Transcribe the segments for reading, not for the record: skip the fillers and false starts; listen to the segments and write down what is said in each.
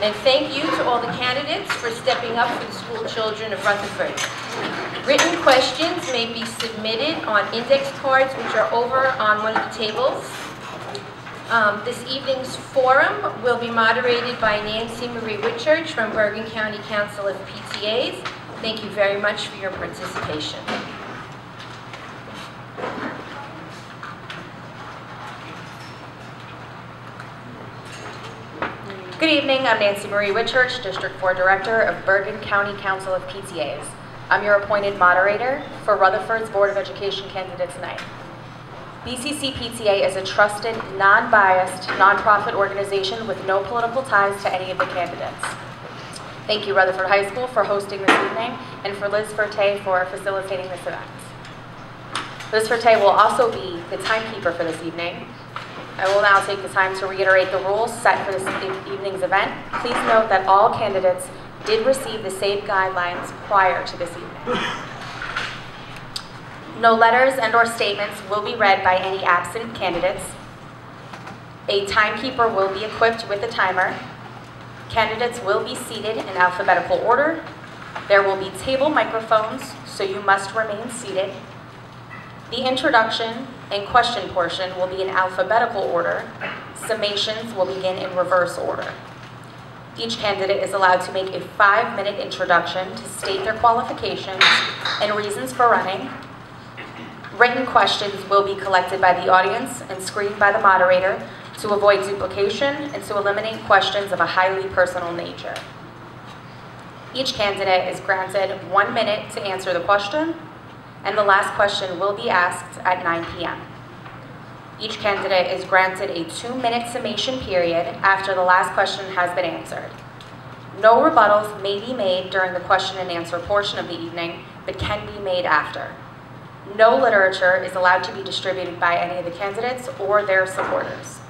And thank you to all the candidates for stepping up for the school children of Rutherford. Written questions may be submitted on index cards, which are over on one of the tables. This evening's forum will be moderated by Nancy Marie Whitchurch from Bergen County Council of PTAs. Thank you very much for your participation. Good evening, I'm Nancy Marie Whitchurch, District 4 Director of Bergen County Council of PTAs. I'm your appointed moderator for Rutherford's Board of Education Candidates Night. BCC PTA is a trusted, non-biased, nonprofit organization with no political ties to any of the candidates. Thank you, Rutherford High School, for hosting this evening, and for Liz Ferté for facilitating this event. Liz Ferté will also be the timekeeper for this evening. I will now take the time to reiterate the rules set for this evening's event. Please note that all candidates did receive the same guidelines prior to this evening. No letters and/or statements will be read by any absent candidates. A timekeeper will be equipped with a timer. Candidates will be seated in alphabetical order. There will be table microphones, so you must remain seated. The introduction and question portion will be in alphabetical order. Summations will begin in reverse order. Each candidate is allowed to make a 5-minute introduction to state their qualifications and reasons for running. Written questions will be collected by the audience and screened by the moderator to avoid duplication and to eliminate questions of a highly personal nature. Each candidate is granted 1 minute to answer the question, and the last question will be asked at 9 p.m. Each candidate is granted a 2-minute summation period after the last question has been answered. No rebuttals may be made during the question and answer portion of the evening, but can be made after. No literature is allowed to be distributed by any of the candidates or their supporters.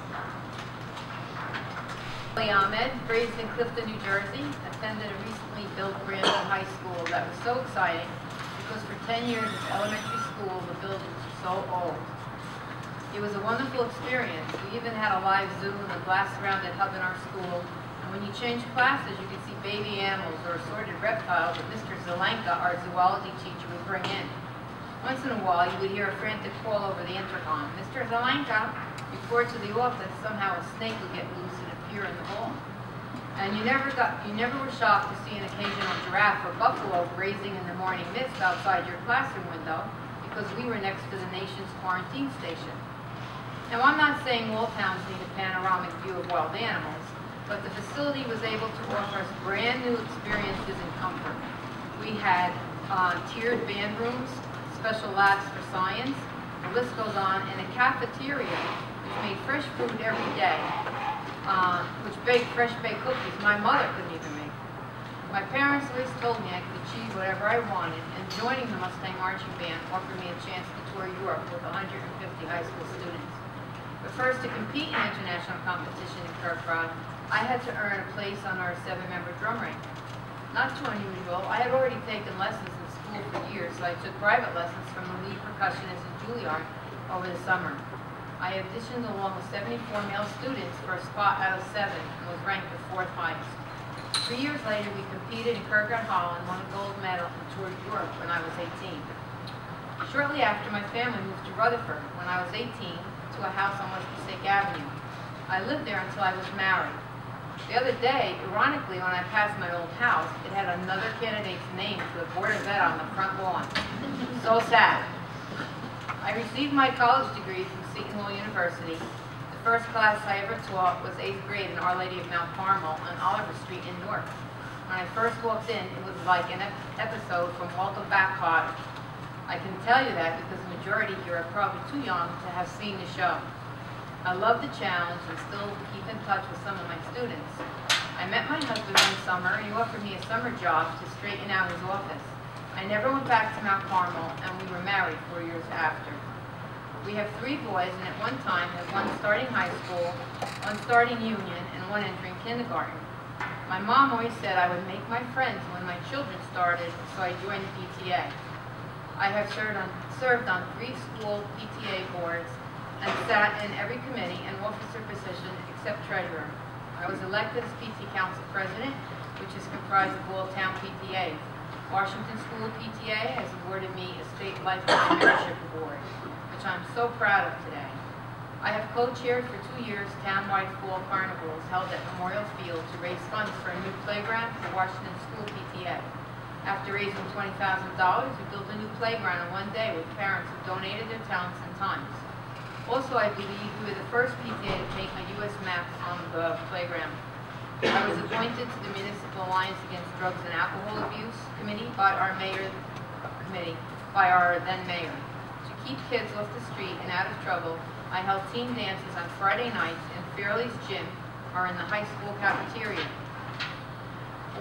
Ahmed, raised in Clifton, New Jersey, attended a recently built brand new high school that was so exciting because for 10 years as elementary school, the buildings were so old. It was a wonderful experience. We even had a live zoo and a glass-surrounded hub in our school. And when you change classes, you could see baby animals or assorted reptiles that Mr. Zelenka, our zoology teacher, would bring in. Once in a while, you would hear a frantic call over the intercom. Mr. Zelenka, report to the office. Somehow a snake would get loose and appear in the hall. And you never were shocked to see an occasional giraffe or buffalo grazing in the morning mist outside your classroom window because we were next to the nation's quarantine station. Now, I'm not saying all towns need a panoramic view of wild animals, but the facility was able to offer us brand new experiences and comfort. We had tiered band rooms, special labs for science, the list goes on, and a cafeteria which made fresh food every day, which baked fresh baked cookies my mother couldn't even make. My parents always told me I could achieve whatever I wanted, and joining the Mustang Marching Band offered me a chance to tour Europe with 150 high school students. But first, to compete in international competition in Kirkbride, I had to earn a place on our 7-member drum rank. Not too unusual, I had already taken lessons in school for years, so I took private lessons from the lead percussionist at Juilliard over the summer. I auditioned along with 74 male students for a spot out of 7 and was ranked the 4th highest. 3 years later, we competed in Kirkbride Hall and won a gold medal and toured Europe when I was 18. Shortly after, my family moved to Rutherford when I was 18 to a house on West Passaic Avenue. I lived there until I was married. The other day, ironically, when I passed my old house, it had another candidate's name for the Board of Ed on the front lawn. So sad. I received my college degree from Seton Hall University. The first class I ever taught was 8th grade in Our Lady of Mount Carmel on Oliver Street in Newark. When I first walked in, it was like an episode from Walter Bachard. I can tell you that because the majority here are probably too young to have seen the show. I love the challenge and still keep in touch with some of my students. I met my husband one summer and he offered me a summer job to straighten out his office. I never went back to Mount Carmel and we were married 4 years after. We have 3 boys and at one time had 1 starting high school, 1 starting union, and 1 entering kindergarten. My mom always said I would make my friends when my children started, so I joined the PTA. I have served on 3 school PTA boards and sat in every committee and officer position except treasurer. I was elected as PT Council President, which is comprised of all town PTAs. Washington School PTA has awarded me a State Lifetime Membership Award, which I'm so proud of today. I have co-chaired for 2 years townwide fall carnivals held at Memorial Field to raise funds for a new playground for Washington School PTA. After raising $20,000, we built a new playground in one day with parents who donated their talents and times. Also, I believe we were the first PTA to paint a U.S. map on the playground. I was appointed to the Municipal Alliance Against Drugs and Alcohol Abuse Committee by our then mayor. To keep kids off the street and out of trouble, I held team dances on Friday nights in Fairley's gym or in the high school cafeteria.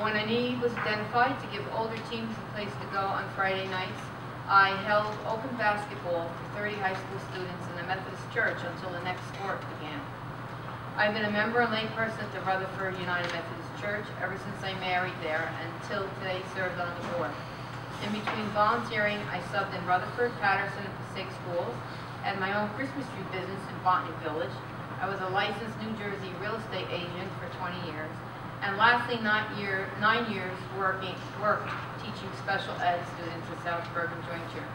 When a need was identified to give older teams a place to go on Friday nights, I held open basketball for 30 high school students in the Methodist Church until the next sport began. I've been a member and layperson at the Rutherford United Methodist Church ever since I married there and until today served on the board. In between volunteering, I subbed in Rutherford, Patterson, and Passaic schools, and my own Christmas tree business in Botany Village. I was a licensed New Jersey real estate agent for 20 years, and lastly, 9 years working teaching special ed students at South Bergen Jointure.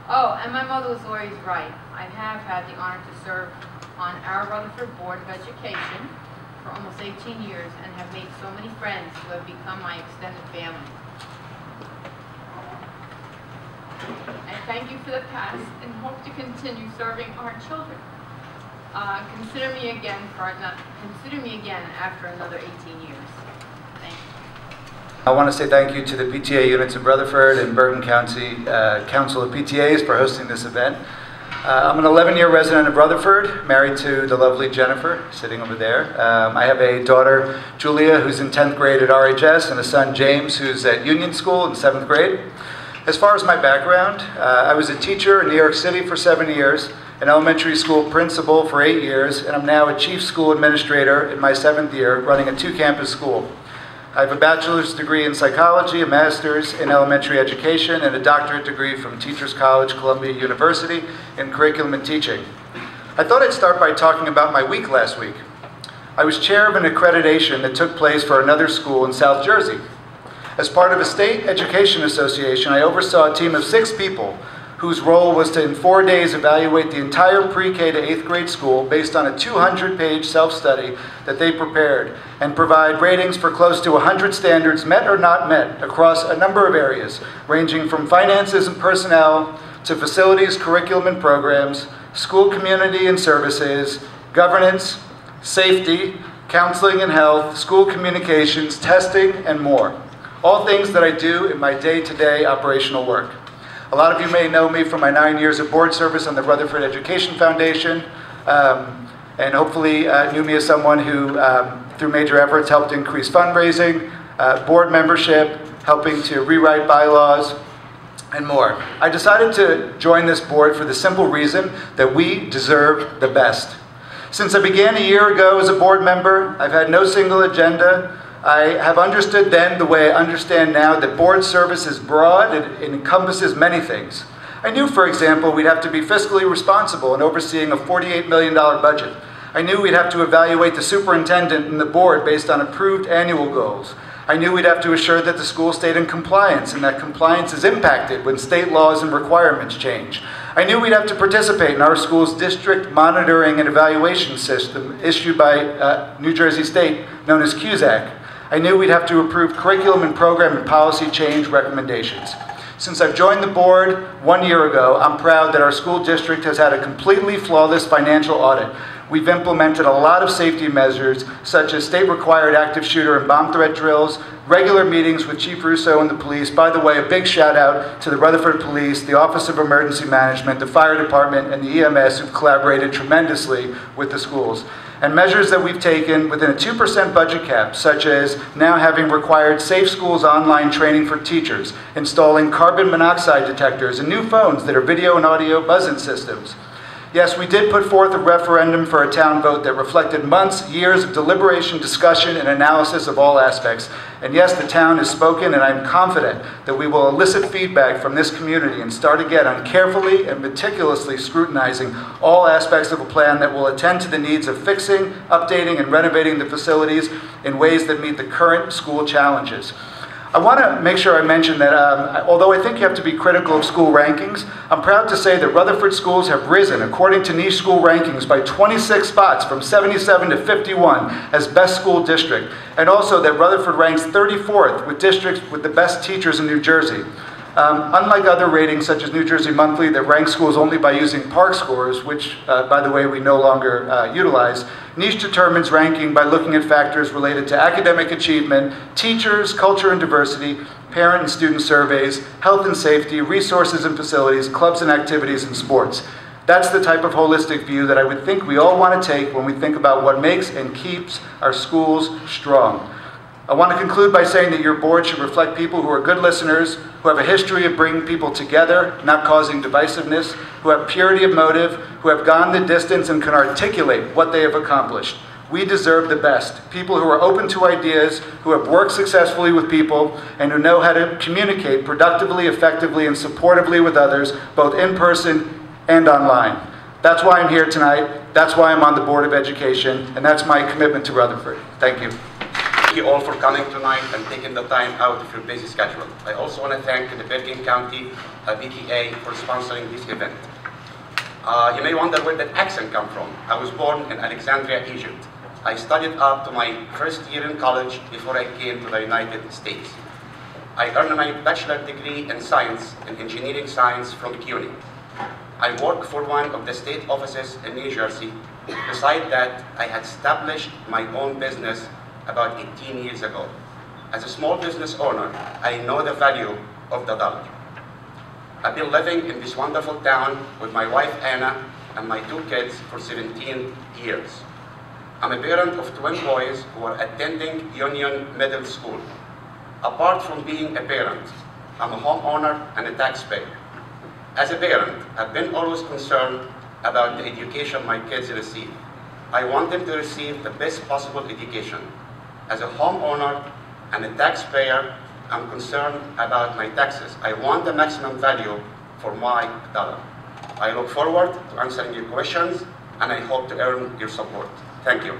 Oh, and my mother was always right. I have had the honor to serve on our Rutherford Board of Education for almost 18 years and have made so many friends who have become my extended family. I thank you for the past and hope to continue serving our children. Consider me again after another 18 years. Thank you. I want to say thank you to the PTA units in Rutherford and Bergen County Council of PTAs for hosting this event. I'm an 11-year resident of Rutherford, married to the lovely Jennifer, sitting over there. I have a daughter, Julia, who's in 10th grade at RHS, and a son, James, who's at Union School in 7th grade. As far as my background, I was a teacher in New York City for 7 years, an elementary school principal for 8 years, and I'm now a chief school administrator in my 7th year, running a 2-campus school. I have a bachelor's degree in psychology, a master's in elementary education, and a doctorate degree from Teachers College, Columbia University in curriculum and teaching. I thought I'd start by talking about my week last week. I was chair of an accreditation that took place for another school in South Jersey. As part of a state education association, I oversaw a team of 6 people whose role was to, in 4 days, evaluate the entire pre-K to 8th grade school based on a 200-page self-study that they prepared and provide ratings for close to 100 standards met or not met across a number of areas, ranging from finances and personnel to facilities, curriculum and programs, school community and services, governance, safety, counseling and health, school communications, testing, and more. All things that I do in my day-to-day operational work. A lot of you may know me from my 9 years of board service on the Rutherford Education Foundation, and hopefully knew me as someone who, through major efforts, helped increase fundraising, board membership, helping to rewrite bylaws, and more. I decided to join this board for the simple reason that we deserve the best. Since I began a year ago as a board member, I've had no single agenda. I have understood then, the way I understand now, that board service is broad and it encompasses many things. I knew, for example, we'd have to be fiscally responsible in overseeing a $48 million budget. I knew we'd have to evaluate the superintendent and the board based on approved annual goals. I knew we'd have to assure that the school stayed in compliance and that compliance is impacted when state laws and requirements change. I knew we'd have to participate in our school's district monitoring and evaluation system issued by New Jersey State, known as CUSAC. I knew we'd have to approve curriculum and program and policy change recommendations. Since I've joined the board 1 year ago, I'm proud that our school district has had a completely flawless financial audit. We've implemented a lot of safety measures, such as state-required active shooter and bomb threat drills, regular meetings with Chief Russo and the police. By the way, a big shout out to the Rutherford Police, the Office of Emergency Management, the Fire Department, and the EMS who've collaborated tremendously with the schools. And measures that we've taken within a 2% budget cap, such as now having required Safe Schools online training for teachers, installing carbon monoxide detectors and new phones that are video and audio buzzing systems, Yes, we did put forth a referendum for a town vote that reflected months, years of deliberation, discussion, and analysis of all aspects. And yes, the town has spoken, and I'm confident that we will elicit feedback from this community and start again on carefully and meticulously scrutinizing all aspects of a plan that will attend to the needs of fixing, updating, and renovating the facilities in ways that meet the current school challenges. I want to make sure I mention that although I think you have to be critical of school rankings, I'm proud to say that Rutherford schools have risen, according to niche school rankings, by 26 spots from 77 to 51 as best school district, and also that Rutherford ranks 34th with districts with the best teachers in New Jersey. Unlike other ratings such as New Jersey Monthly that rank schools only by using PARCC scores, which, by the way, we no longer utilize, Niche determines ranking by looking at factors related to academic achievement, teachers, culture and diversity, parent and student surveys, health and safety, resources and facilities, clubs and activities, and sports. That's the type of holistic view that I would think we all want to take when we think about what makes and keeps our schools strong. I want to conclude by saying that your board should reflect people who are good listeners, who have a history of bringing people together, not causing divisiveness, who have purity of motive, who have gone the distance and can articulate what they have accomplished. We deserve the best. People who are open to ideas, who have worked successfully with people, and who know how to communicate productively, effectively, and supportively with others, both in person and online. That's why I'm here tonight. That's why I'm on the Board of Education, and that's my commitment to Rutherford. Thank you. Thank you all for coming tonight and taking the time out of your busy schedule. I also want to thank the Bergen County PTA for sponsoring this event. You may wonder where that accent comes from. I was born in Alexandria, Egypt. I studied up to my first year in college before I came to the United States. I earned my bachelor degree in science and engineering science from CUNY. I work for one of the state offices in New Jersey. Besides that, I had established my own business about 18 years ago. As a small business owner, I know the value of the dollar. I've been living in this wonderful town with my wife Anna and my 2 kids for 17 years. I'm a parent of twin boys who are attending Union Middle School. Apart from being a parent, I'm a homeowner and a taxpayer. As a parent, I've been always concerned about the education my kids receive. I want them to receive the best possible education. As a homeowner and a taxpayer, I'm concerned about my taxes. I want the maximum value for my dollar. I look forward to answering your questions, and I hope to earn your support. Thank you.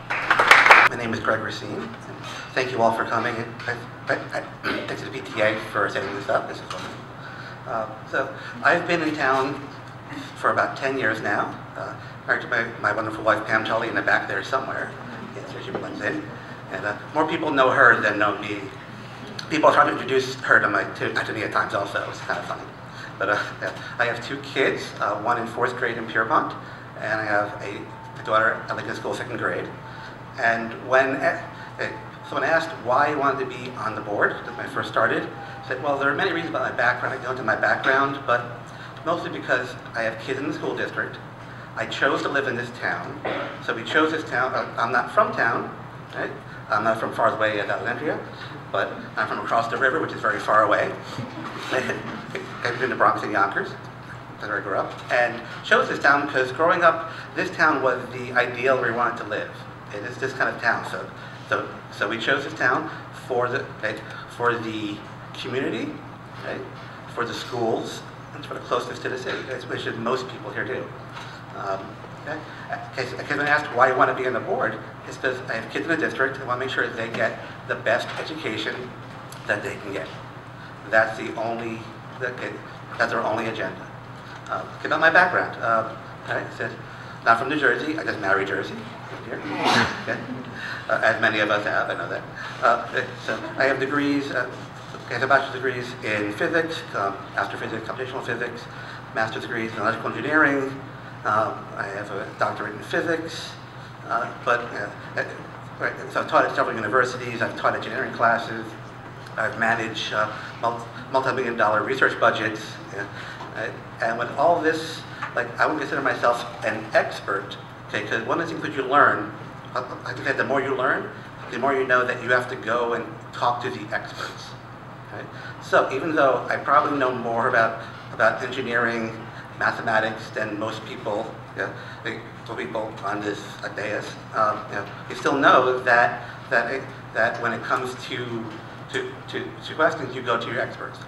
My name is Ahmed-Alati-Recine. Thank you all for coming. Thanks to the PTA for setting this up. This is wonderful. So I've been in town for about 10 years now. Married to my wonderful wife Pam Tully in the back there somewhere. Yes, there she blends in. And more people know her than know me. People are trying to introduce her to me at times also. It's kind of funny. But I have 2 kids, one in 4th grade in Pierpont, and I have a daughter at Lincoln School, 2nd grade. And when someone asked why I wanted to be on the board when I first started, I said, well, there are many reasons about my background. I go into my background, but mostly because I have kids in the school district. I chose to live in this town. So we chose this town. I'm not from town, right? I'm not from far away at Alexandria, but I'm from across the river, which is very far away. I've been to Bronx and Yonkers. That's where I grew up. And chose this town because growing up, this town was the ideal where we wanted to live. It is this kind of town. So we chose this town for the community, right? For the schools, and for the closeness to the city, which most people here do. When I asked why I want to be on the board, it's because I have kids in the district. I want to make sure that they get the best education that they can get. That's our only agenda. About my background. I said, not from New Jersey. I just married Jersey. Here. As many of us have, I know that. So I have degrees. I have bachelor's degrees in physics, astrophysics, computational physics, master's degrees in electrical engineering. I have a doctorate in physics, so I've taught at several universities. I've taught engineering classes. I've managed multi-million-dollar research budgets. And with all this, I would consider myself an expert, okay? Because one of the things that you learn, like I said, the more you learn, the more you know that you have to go and talk to the experts. Okay? So even though I probably know more about engineering, mathematics than most people, people on this dais. You still know that when it comes to questions, you go to your experts,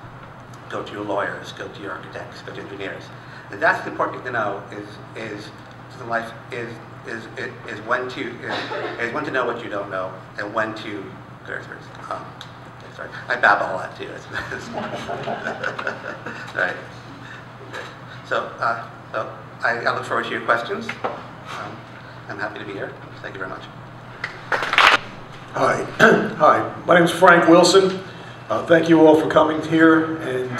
go to your lawyers, go to your architects, go to engineers. And that's the important thing to know is life is when to know what you don't know and when to go to experts. Sorry, I babble a lot too. Right. So I look forward to your questions. I'm happy to be here. Thank you very much. Hi. Hi. My name is Frank Wilson. Thank you all for coming here, and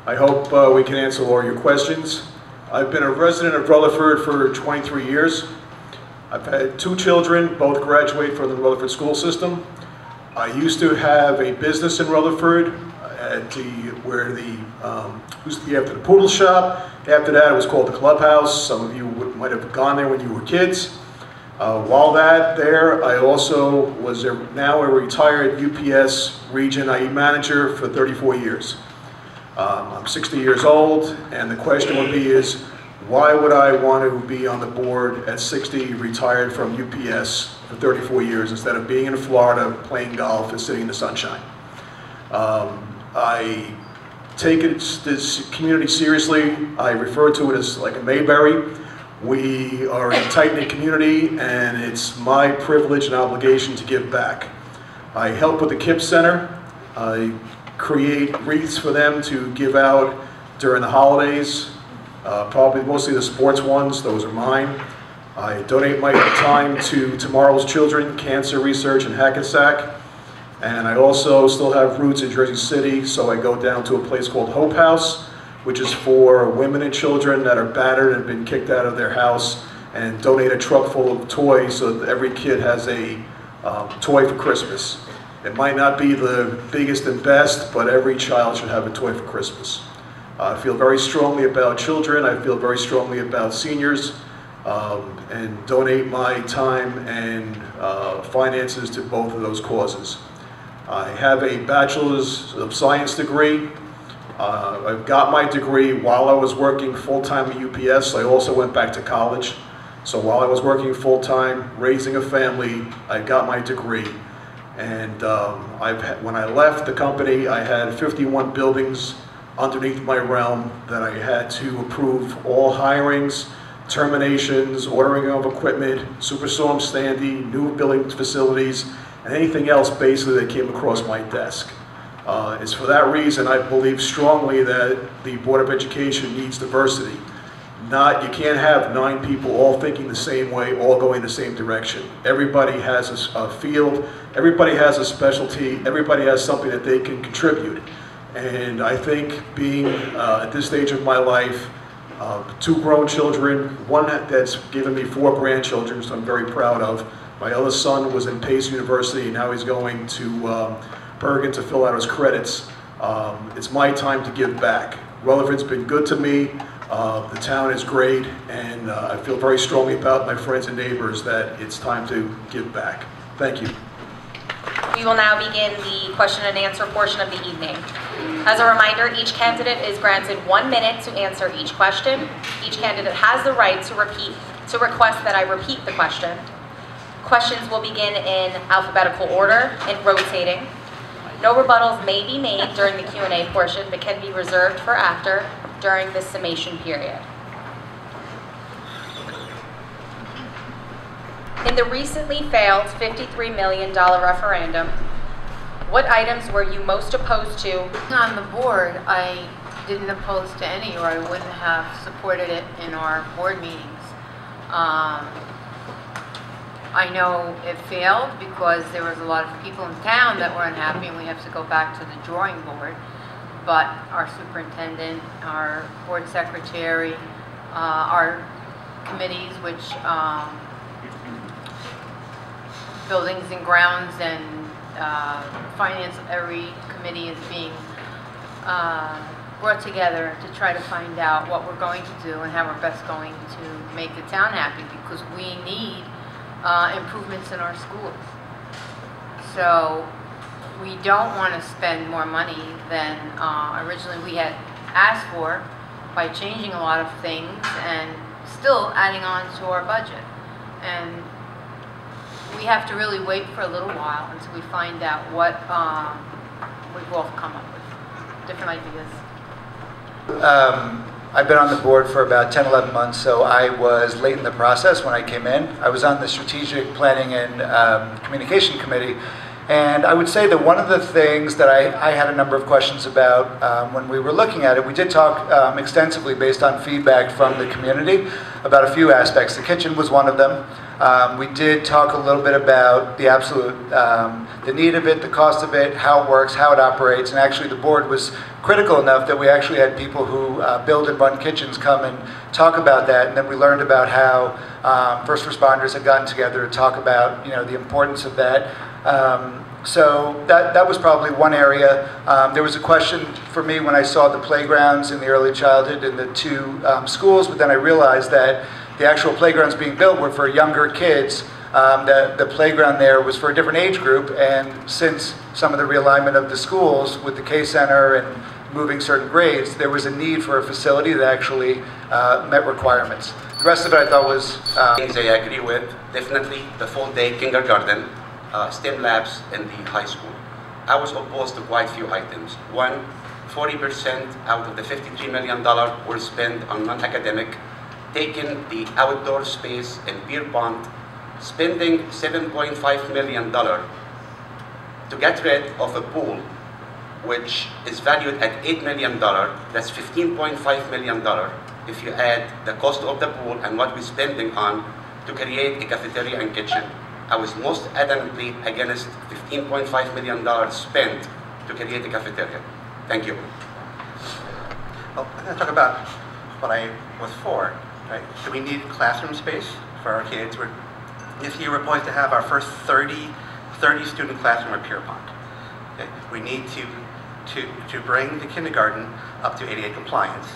I hope we can answer all your questions. I've been a resident of Rutherford for 23 years. I've had 2 children, both graduate from the Rutherford school system. I used to have a business in Rutherford used to be after the Poodle Shop. After that, it was called the Clubhouse. Some of you might have gone there when you were kids. While there, I also was now a retired UPS region IE manager for 34 years. I'm 60 years old, and the question would be is, why would I want to be on the board at 60, retired from UPS for 34 years, instead of being in Florida, playing golf, and sitting in the sunshine? I take this community seriously. I refer to it as like a Mayberry. We are a tight-knit community, and it's my privilege and obligation to give back. I help with the KIPP Center. I create wreaths for them to give out during the holidays, probably mostly the sports ones. Those are mine. I donate my time to Tomorrow's Children, Cancer Research in Hackensack. And I also still have roots in Jersey City, so I go down to a place called Hope House, which is for women and children that are battered and been kicked out of their house, and donate a truck full of toys so that every kid has a toy for Christmas. It might not be the biggest and best, but every child should have a toy for Christmas. I feel very strongly about children. I feel very strongly about seniors, and donate my time and finances to both of those causes. I have a Bachelor's of Science degree. I got my degree while I was working full-time at UPS. I also went back to college. So while I was working full-time, raising a family, I got my degree. And when I left the company, I had 51 buildings underneath my realm that I had to approve all hirings, terminations, ordering of equipment, Superstorm Sandy, new building facilities, and anything else basically that came across my desk. It's for that reason I believe strongly that the Board of Education needs diversity. You can't have 9 people all thinking the same way, all going the same direction. Everybody has a field, everybody has a specialty, everybody has something that they can contribute. And I think being at this stage of my life, 2 grown children, one that's given me 4 grandchildren, so I'm very proud of. My other son was in Pace University, and now he's going to Bergen to fill out his credits. It's my time to give back. Rutherford's been good to me. The town is great, and I feel very strongly about my friends and neighbors that it's time to give back. Thank you. We will now begin the question and answer portion of the evening. As a reminder, each candidate is granted 1 minute to answer each question. Each candidate has the right to request that I repeat the question. Questions will begin in alphabetical order and rotating. No rebuttals may be made during the Q&A portion, but can be reserved for after during the summation period. In the recently failed $53 million referendum, what items were you most opposed to? On the board, I didn't oppose to any, or I wouldn't have supported it in our board meetings. I know it failed because there was a lot of people in town that were unhappy, and we have to go back to the drawing board. But our superintendent, our board secretary, our committees, which buildings and grounds and finance, every committee is being brought together to try to find out what we're going to do and how we're best going to make the town happy, because we need improvements in our schools. So we don't want to spend more money than originally we had asked for, by changing a lot of things and still adding on to our budget. And we have to really wait for a little while until we find out what we've all come up with, different ideas. I've been on the board for about 10, 11 months, so I was late in the process when I came in. I was on the Strategic Planning and Communication Committee, and I would say that one of the things that I had a number of questions about when we were looking at it, we did talk extensively based on feedback from the community about a few aspects. The kitchen was one of them. We did talk a little bit about the absolute, the need of it, the cost of it, how it works, how it operates, and actually the board was critical enough that we actually had people who build and run kitchens come and talk about that, and then we learned about how first responders had gotten together to talk about, you know, the importance of that. So that was probably one area. There was a question for me when I saw the playgrounds in the early childhood in the two schools, but then I realized that the actual playgrounds being built were for younger kids. The playground there was for a different age group, and since some of the realignment of the schools with the K Center and moving certain grades, there was a need for a facility that actually met requirements. The rest of it I thought was... Things I agree with, definitely the full-day kindergarten, STEM labs in the high school. I was opposed to quite a few items. One, 40% out of the $53 million were spent on non-academic, taking the outdoor space and beer pond, spending $7.5 million to get rid of a pool which is valued at $8 million. That's $15.5 million if you add the cost of the pool and what we're spending on to create a cafeteria and kitchen. I was most adamantly against $15.5 million spent to create a cafeteria. Thank you. Well, I'm going to talk about what I was for. Right? So we need classroom space for our kids. This year we're poised to have our first 30 student classroom at Pierpont. Okay? We need to bring the kindergarten up to ADA compliance.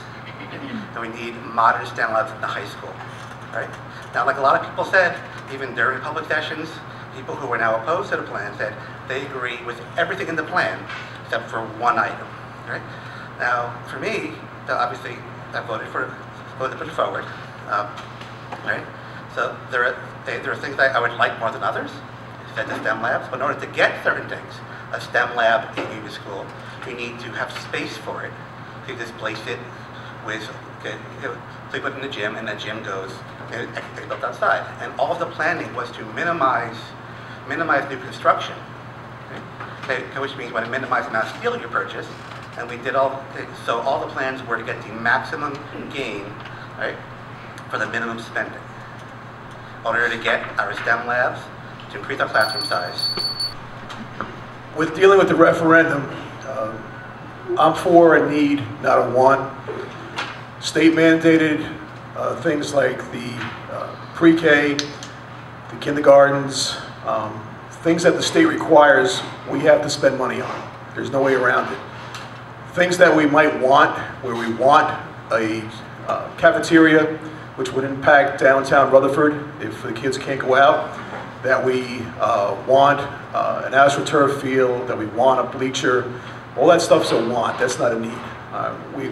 And we need modern STEM labs at the high school. Right? Now, like a lot of people said, even during public sessions, people who are now opposed to the plan said they agree with everything in the plan except for one item. Right? Now, for me, obviously, I voted to put it forward. Right? So there are things that I would like more than others, such as STEM labs. But in order to get certain things, a STEM lab in your school, you need to have space for it. So you displace it with, so you put it in the gym, and that gym goes built outside. And all of the planning was to minimize new construction, okay? Which means you want to minimize the amount of steel you purchase. And we did so all the plans were to get the maximum gain, right, for the minimum spending, in order to get our STEM labs, to increase our classroom size. With dealing with the referendum, I'm for a need, not a want. State mandated things like the pre-K, the kindergartens, things that the state requires, we have to spend money on. There's no way around it. Things that we might want, where we want a cafeteria, which would impact downtown Rutherford if the kids can't go out, that we want an AstroTurf field, that we want a bleacher. All that stuff's a want, that's not a need.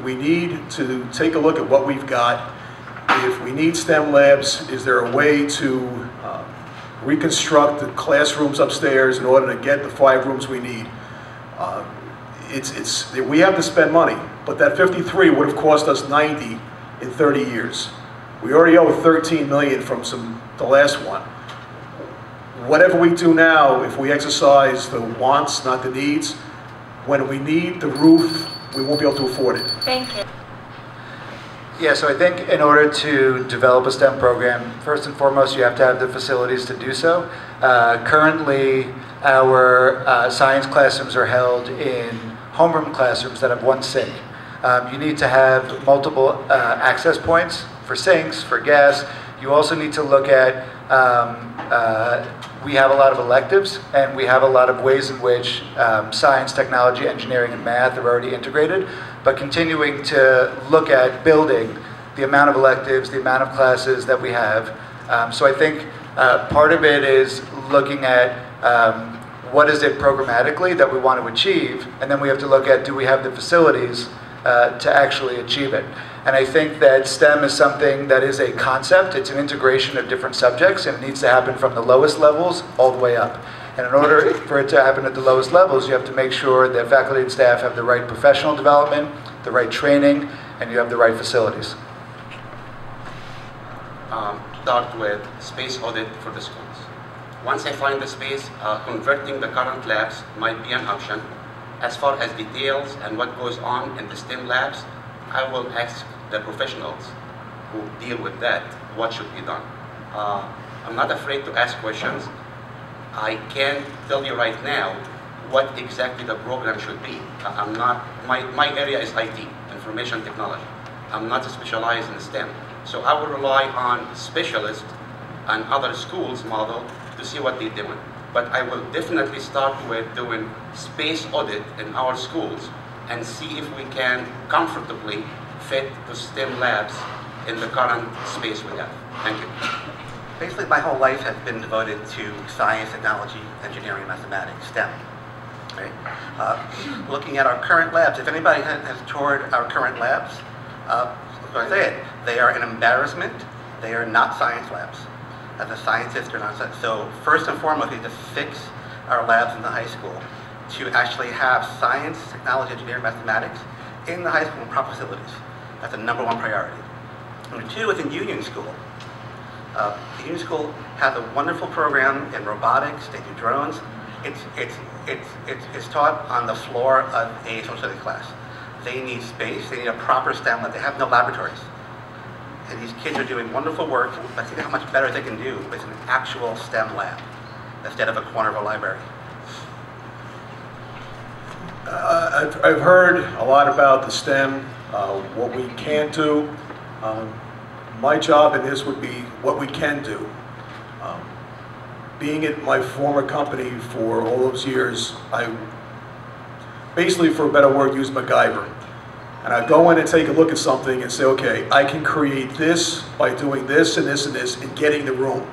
We need to take a look at what we've got. If we need STEM labs, is there a way to reconstruct the classrooms upstairs in order to get the 5 rooms we need? We have to spend money, but that 53 would have cost us 90 in 30 years. We already owe 13 million from the last one. Whatever we do now, if we exercise the wants, not the needs, when we need the roof, we won't be able to afford it. Thank you. Yeah, so I think in order to develop a STEM program, first and foremost, you have to have the facilities to do so. Currently, our science classrooms are held in homeroom classrooms that have one sink. You need to have multiple access points for sinks, for gas. You also need to look at, we have a lot of electives, and we have a lot of ways in which science, technology, engineering, and math are already integrated, but continuing to look at building the amount of electives, the amount of classes that we have. So I think part of it is looking at what is it programmatically that we want to achieve, and then we have to look at, do we have the facilities to actually achieve it. And I think that STEM is something that is a concept. It's an integration of different subjects, and it needs to happen from the lowest levels all the way up. And in order for it to happen at the lowest levels, you have to make sure that faculty and staff have the right professional development, the right training, and you have the right facilities. Start with space audit for the schools. Once I find the space, converting the current labs might be an option. As far as details and what goes on in the STEM labs, I will ask the professionals who deal with that what should be done. I'm not afraid to ask questions. I can't tell you right now what exactly the program should be. I'm not, my area is IT, information technology. I'm not specialized in STEM. So I will rely on specialists and other schools model to see what they're doing. But I will definitely start with doing space audit in our schools and see if we can comfortably fit the STEM labs in the current space we have. Thank you. Basically, my whole life has been devoted to science, technology, engineering, mathematics, STEM. Right? Looking at our current labs, if anybody has toured our current labs, I say it, they are an embarrassment. They are not science labs. As a scientist, they're not science. So first and foremost, we need to fix our labs in the high school to actually have science, technology, engineering, mathematics in the high school in proper facilities. That's the #1 priority. Number 2 is in Union School. The Union School has a wonderful program in robotics. They do drones. It's taught on the floor of a social studies class. They need space. They need a proper STEM lab. They have no laboratories. And these kids are doing wonderful work, but think how much better they can do with an actual STEM lab instead of a corner of a library. I've heard a lot about the STEM, what we can do. My job in this would be what we can do. Being at my former company for all those years, I basically, for a better word, use MacGyver. And I go in and take a look at something and say, okay, I can create this by doing this and this and this and getting the room.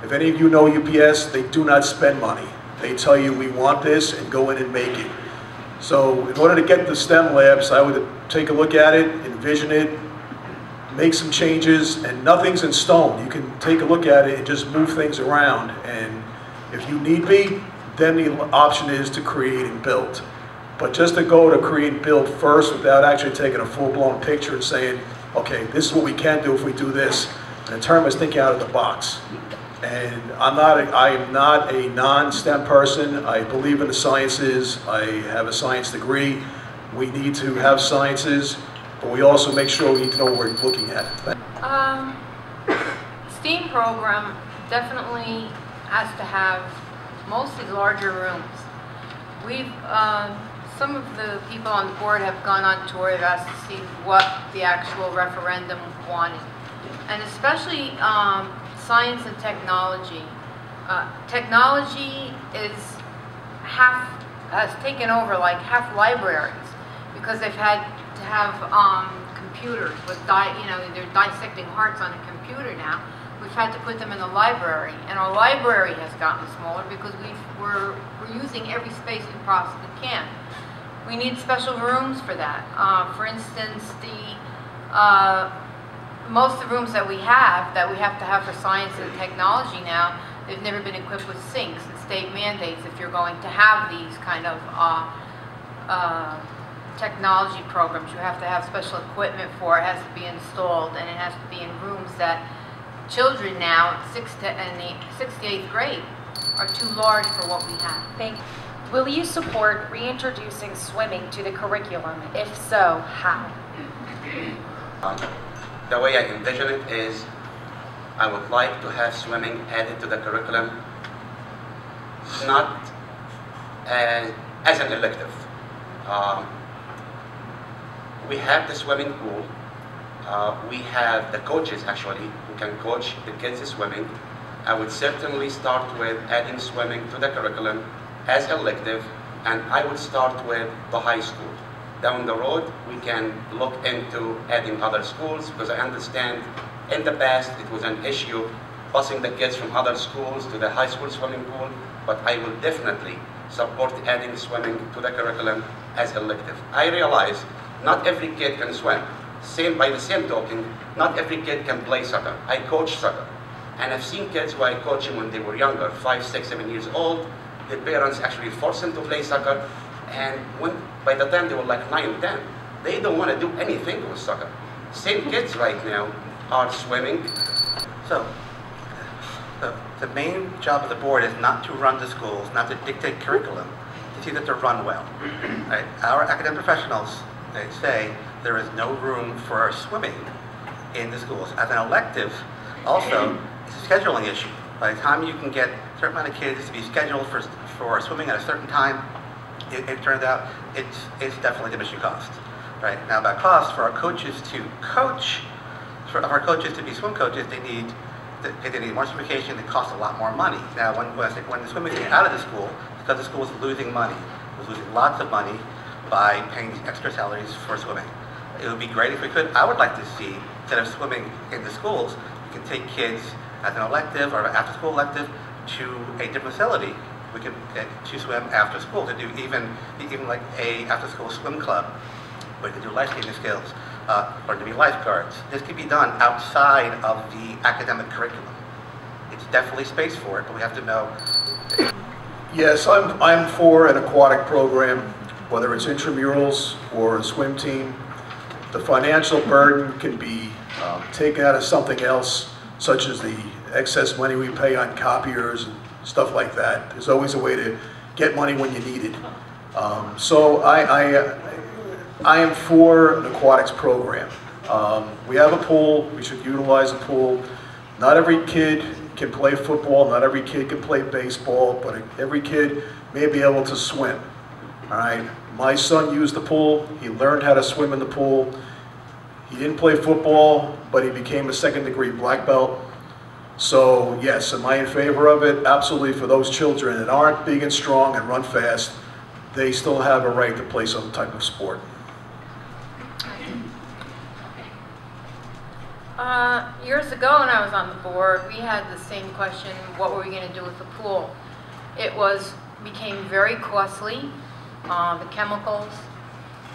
If any of you know UPS, they do not spend money. They tell you we want this and go in and make it. So in order to get the STEM labs, I would take a look at it, envision it, make some changes, and nothing's in stone. You can take a look at it and just move things around. And if you need be, then the option is to create and build. But just to go to create and build first without actually taking a full-blown picture and saying, okay, this is what we can do if we do this. And the term is thinking out of the box. And I am not a non-STEM person. I believe in the sciences. I have a science degree. We need to have sciences, but we also make sure we need to know what we're looking at. STEAM program definitely has to have mostly larger rooms. We've, some of the people on the board have gone on tour with us to see what the actual referendum wanted. And especially science and technology. Technology has taken over like half libraries because they've had to have computers with, they're dissecting hearts on a computer now. We've had to put them in the library, and our library has gotten smaller because we're using every space we possibly can. We need special rooms for that. For instance, most of the rooms that we have to have for science and technology now, they've never been equipped with sinks, and state mandates if you're going to have these kind of technology programs. You have to have special equipment for it. It has to be installed, and it has to be in rooms that children now, 6th to 8th grade, are too large for what we have. Thank you. Will you support reintroducing swimming to the curriculum? If so, how? The way I envision it is I would like to have swimming added to the curriculum, not as an elective. We have the swimming pool. We have the coaches actually who can coach the kids swimming. I would certainly start with adding swimming to the curriculum as elective, and I would start with the high school. Down the road, we can look into adding other schools, because I understand in the past it was an issue busing the kids from other schools to the high school swimming pool, but I will definitely support adding swimming to the curriculum as elective. I realize not every kid can swim. By the same token, not every kid can play soccer. I coach soccer. And I've seen kids who I coached when they were younger, 5, 6, 7 years old. Their parents actually forced them to play soccer. And by the time they were like 9, 10, they don't want to do anything with soccer. Same kids right now are swimming. So, the main job of the board is not to run the schools, not to dictate curriculum, to see that they're run well. Right? Our academic professionals, they say there is no room for swimming in the schools. As an elective, also, it's a scheduling issue. By the time you can get a certain amount of kids to be scheduled for swimming at a certain time, it turns out it's definitely diminishing cost. Right? Now, about cost, for our coaches to coach, for our coaches to be swim coaches, they need more certification. It costs a lot more money. Now, when the swimming is out of the school, because the school is losing money, it was losing lots of money by paying these extra salaries for swimming. It would be great if we could. I would like to see, instead of swimming in the schools, we can take kids as an elective or after-school elective to a different facility. We could to swim after school, to do even like a after-school swim club, where we could do life-saving skills, or to be lifeguards. This could be done outside of the academic curriculum. It's definitely space for it, but we have to know. Yes, I'm for an aquatic program, whether it's intramurals or a swim team. The financial burden can be taken out of something else, such as the excess money we pay on copiers and stuff like that. There's always a way to get money when you need it. So I am for an aquatics program. We have a pool. We should utilize a pool. Not every kid can play football. Not every kid can play baseball, but every kid may be able to swim. All right. My son used the pool. He learned how to swim in the pool. He didn't play football, but he became a second-degree black belt. So yes, am I in favor of it? Absolutely. For those children that aren't big and strong and run fast, they still have a right to play some type of sport. Years ago when I was on the board, we had the same question, what were we going to do with the pool? It became very costly. The chemicals,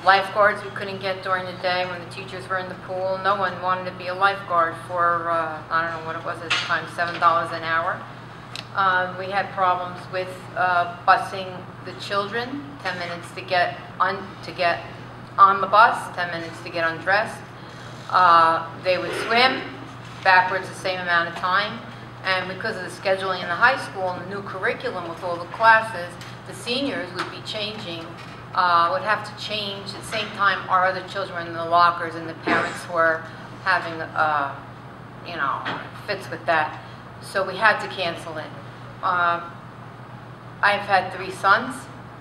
lifeguards we couldn't get during the day when the teachers were in the pool. No one wanted to be a lifeguard for, I don't know what it was at the time, $7 an hour. We had problems with busing the children, 10 minutes to get on the bus, 10 minutes to get undressed. They would swim backwards the same amount of time, and because of the scheduling in the high school and the new curriculum with all the classes, the seniors would be changing, would have to change at the same time our other children were in the lockers and the parents were having, fits with that. So we had to cancel it. I've had 3 sons.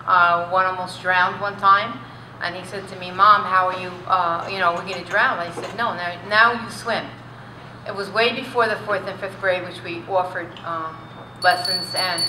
One almost drowned one time. And he said to me, Mom, how are you, we're going to drown. I said, no, now you swim. It was way before the 4th and 5th grade, which we offered lessons, and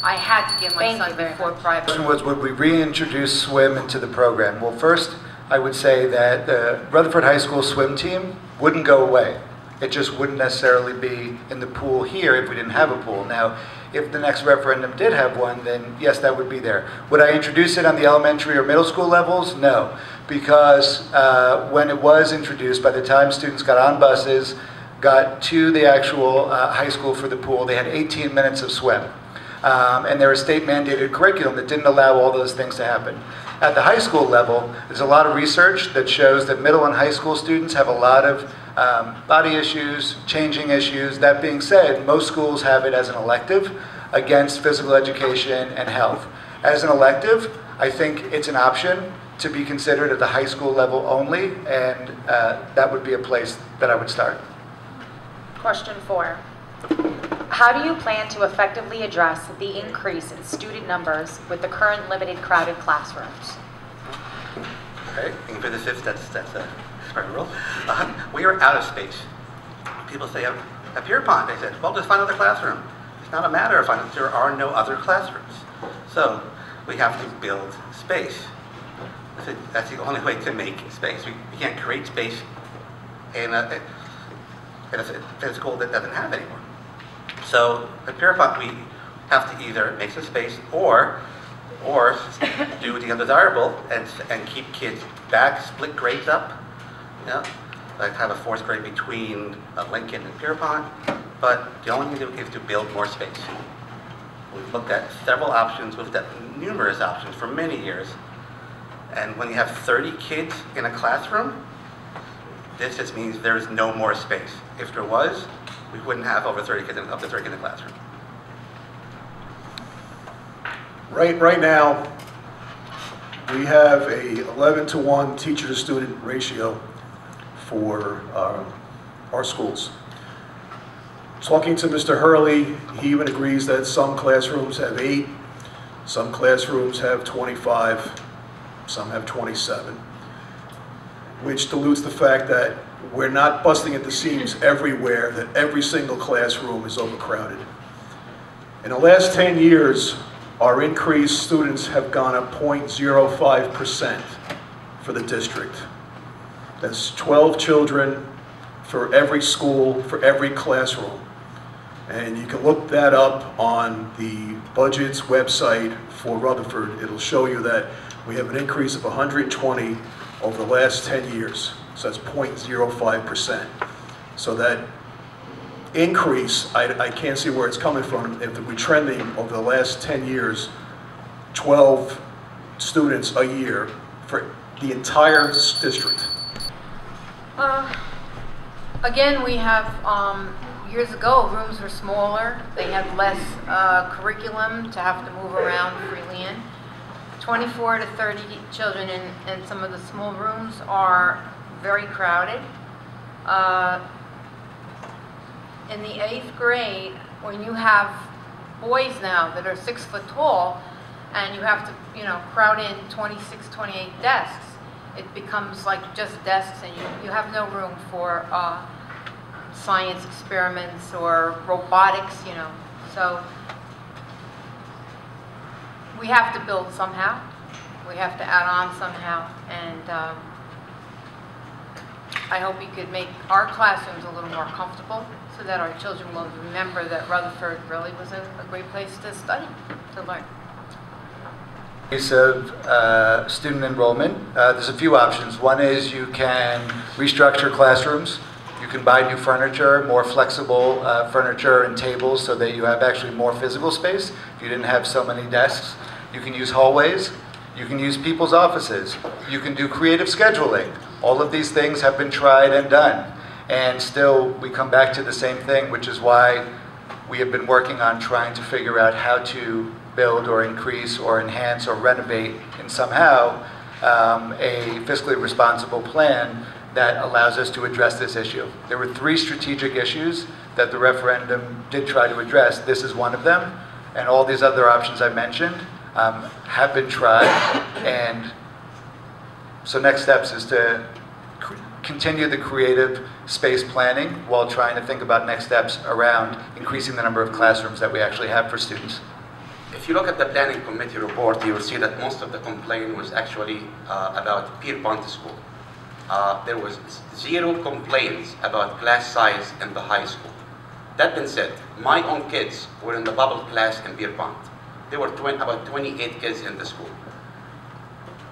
I had to give my son before private. The question was, would we reintroduce swim into the program? Well, first, I would say that the Rutherford High School swim team wouldn't go away. It just wouldn't necessarily be in the pool here if we didn't have a pool. Now, if the next referendum did have one, then yes, that would be there. Would I introduce it on the elementary or middle school levels? No, because when it was introduced, by the time students got on buses, got to the actual high school for the pool, they had 18 minutes of swim. And there was state mandated curriculum that didn't allow all those things to happen. At the high school level, there's a lot of research that shows that middle and high school students have a lot of body issues, changing issues. That being said, most schools have it as an elective against physical education and health. As an elective, I think it's an option to be considered at the high school level only, and that would be a place that I would start. Question 4. How do you plan to effectively address the increase in student numbers with the current limited crowded classrooms? Okay, and for the 5th, that's part of the rule. We are out of space. People say, at Pierpont, they said, well, just find another classroom. It's not a matter of finding, there are no other classrooms. So we have to build space. That's the only way to make space. We can't create space in a school that doesn't have anymore. So at Pierpont, we have to either make some space or do the undesirable and keep kids back, split grades up. like have a fourth grade between Lincoln and Pierpont, but the only thing to do is to build more space. We've looked at several options, we've looked at numerous options for many years, and when you have 30 kids in a classroom, this just means there's no more space. If there was, we wouldn't have over 30 kids up to 30 kids in the classroom. Right now, we have a 11-to-1 teacher-to-student ratio for our schools. Talking to Mr. Hurley, he even agrees that some classrooms have 8, some classrooms have 25, some have 27, which dilutes the fact that we're not busting at the seams everywhere, that every single classroom is overcrowded. In the last 10 years, our increased students have gone up 0.05% for the district. That's 12 children for every school, for every classroom. And you can look that up on the budget's website for Rutherford. It'll show you that we have an increase of 120 over the last 10 years. So that's 0.05%. So that increase, I can't see where it's coming from. If we're trending over the last 10 years, 12 students a year for the entire district. Again, we have, years ago, rooms were smaller. They had less curriculum to have to move around freely in. 24 to 30 children in some of the small rooms are very crowded. In the 8th grade, when you have boys now that are 6 foot tall, and you have to, crowd in 26, 28 desks, it becomes like just desks, and you have no room for science experiments or robotics, So we have to build somehow. We have to add on somehow, and I hope we could make our classrooms a little more comfortable so that our children will remember that Rutherford really was a great place to study, to learn. Case of student enrollment, there's a few options. One is you can restructure classrooms. You can buy new furniture, more flexible furniture and tables so that you have actually more physical space. If you didn't have so many desks, you can use hallways. You can use people's offices. You can do creative scheduling. All of these things have been tried and done. And still, we come back to the same thing, which is why we have been working on trying to figure out how to build or increase or enhance or renovate in somehow a fiscally responsible plan that allows us to address this issue. There were 3 strategic issues that the referendum did try to address. This is one of them, and all these other options I mentioned have been tried. And so next steps is to continue the creative space planning while trying to think about next steps around increasing the number of classrooms that we actually have for students. If you look at the planning committee report, you will see that most of the complaint was actually about Pierpont School. There was 0 complaints about class size in the high school. That being said, my own kids were in the bubble class in Pierpont. There were about 28 kids in the school.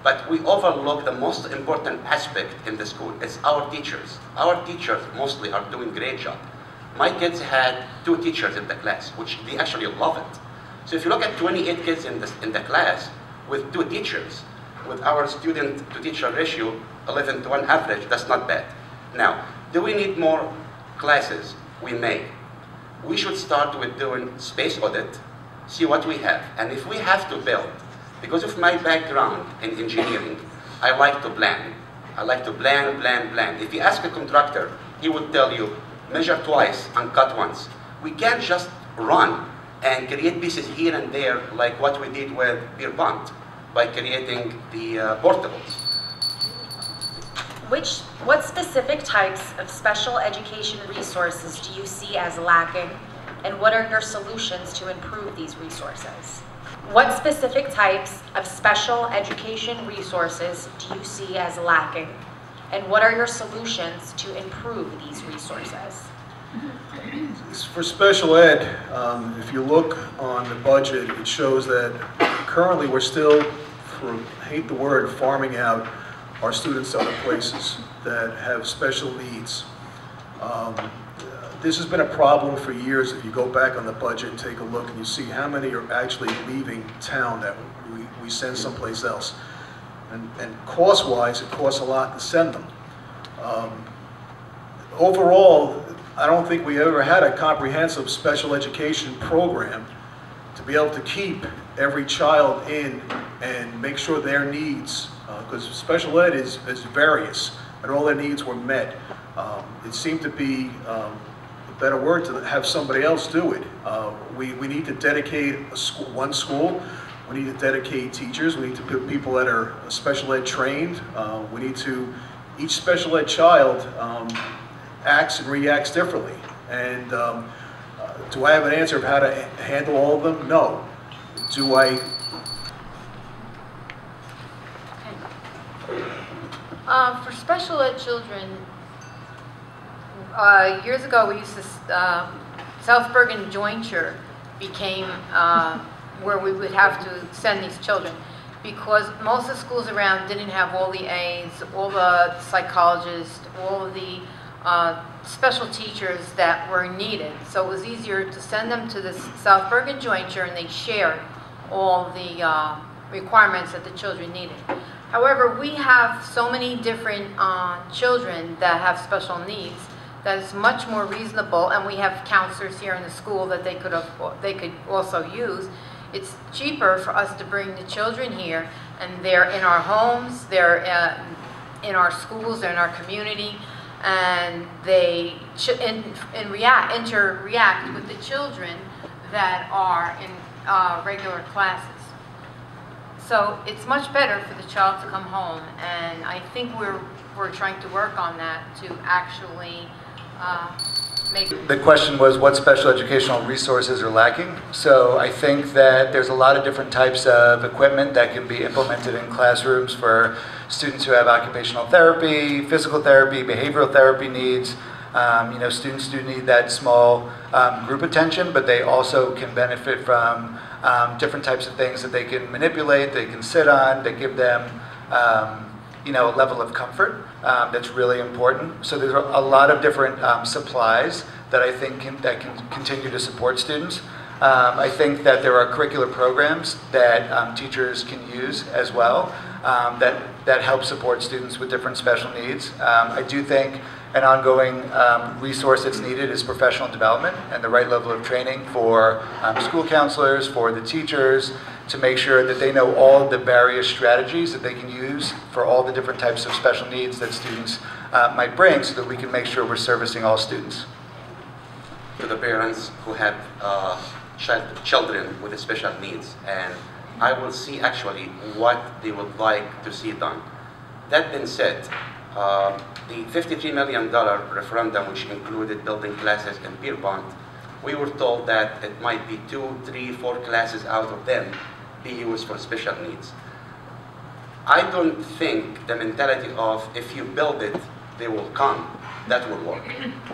But we overlook the most important aspect in the school. It's our teachers. Our teachers mostly are doing a great job. My kids had 2 teachers in the class, which they actually love it. So if you look at 28 kids in the class with 2 teachers, with our student to teacher ratio 11-to-1 average, that's not bad. Now, do we need more classes? We may. We should start with doing space audit, see what we have, and if we have to build, because of my background in engineering, I like to plan. I like to plan. If you ask a contractor, he would tell you, measure twice and cut once. We can't just run and create pieces here and there like what we did with Pierpont by creating the portables. What specific types of special education resources do you see as lacking, and what are your solutions to improve these resources? What specific types of special education resources do you see as lacking, and what are your solutions to improve these resources? For special ed, if you look on the budget, it shows that currently we're still, I hate the word, farming out our students to other places that have special needs. This has been a problem for years. If you go back on the budget and take a look, and you see how many are actually leaving town that we send someplace else. And cost-wise, it costs a lot to send them. Overall, I don't think we ever had a comprehensive special education program to be able to keep every child in and make sure their needs, because special ed is various, and all their needs were met. It seemed to be a better word to have somebody else do it. We need to dedicate one school. We need to dedicate teachers. We need to put people that are special ed trained. We need to, each special ed child acts and reacts differently. And do I have an answer of how to handle all of them? No. Do I? For special ed children, years ago we used to, South Bergen jointure became where we would have to send these children, because most of the schools around didn't have all the A's, all the psychologists, all of the special teachers that were needed. So it was easier to send them to the South Bergen jointure, and they shared all the requirements that the children needed. However, we have so many different children that have special needs that is much more reasonable, and we have counselors here in the school that they could also use. It's cheaper for us to bring the children here, and they're in our homes, they're in our schools, they're in our community, and they interact with the children that are in regular classes. So it's much better for the child to come home, and I think we're trying to work on that to actually make. The question was what special educational resources are lacking. So I think that there's a lot of different types of equipment that can be implemented in classrooms for students who have occupational therapy, physical therapy, behavioral therapy needs. Students do need that small group attention, but they also can benefit from different types of things that they can manipulate, they can sit on, that give them a level of comfort that's really important. So there's a lot of different supplies that I think can continue to support students. I think that there are curricular programs that teachers can use as well that help support students with different special needs. I do think an ongoing resource that's needed is professional development and the right level of training for school counselors, for the teachers, to make sure that they know all the various strategies that they can use for all the different types of special needs that students might bring, so that we can make sure we're servicing all students. To the parents who have children with special needs, and I will see actually what they would like to see done. That being said, the $53 million referendum, which included building classes and peer bond, we were told that it might be 2, 3, 4 classes out of them be used for special needs. I don't think the mentality of if you build it, they will come, that will work.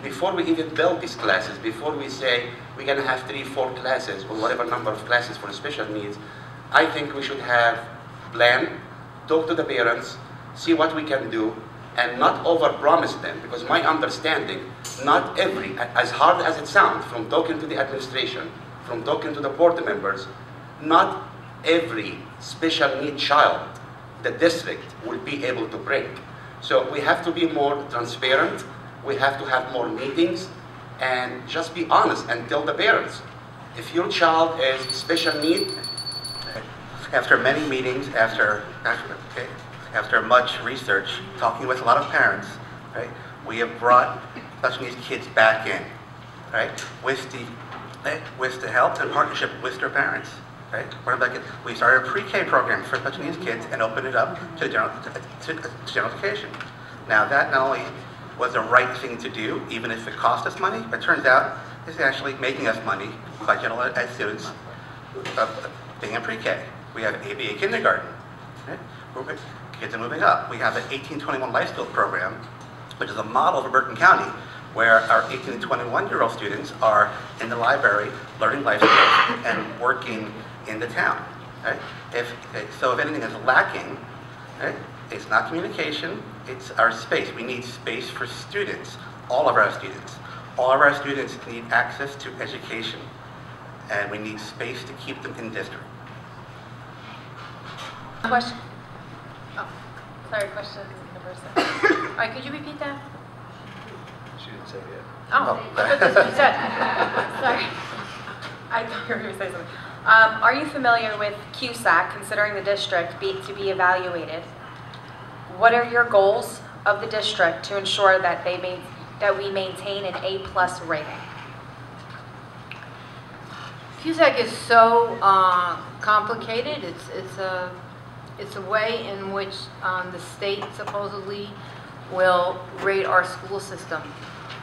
Before we even build these classes, before we say we're going to have 3, 4 classes or whatever number of classes for special needs, I think we should have plan, talk to the parents, see what we can do, and not over-promise them, because my understanding, not every, as hard as it sounds, from talking to the administration, from talking to the board members, not every special need child the district will be able to bring. So we have to be more transparent, we have to have more meetings, and just be honest and tell the parents, if your child is special need. After many meetings, after much research, talking with a lot of parents, right, we have brought special needs kids back in, right, with the help and partnership with their parents, right. We started a pre-K program for special needs kids and opened it up to general education. Now that not only was the right thing to do, even if it cost us money, but it turns out it's actually making us money by general ed students being in pre-K. We have ABA kindergarten, right? Kids are moving up. We have an 18-21 life skills program, which is a model for Bergen County, where our 18 to 21-year-old students are in the library learning life skills and working in the town. Right? So if anything is lacking, right, It's not communication, it's our space. We need space for students, all of our students. All of our students need access to education, and we need space to keep them in district. Question? Oh, sorry, question number 7. All right, could you repeat that? She didn't say it yet. Oh, I thought that's what you said. Sorry. I thought you were going to say something. Are you familiar with CUSAC, considering the district to be evaluated? What are your goals of the district to ensure that we maintain an A+ rating? CUSAC is so complicated. It's a way in which the state supposedly will rate our school system.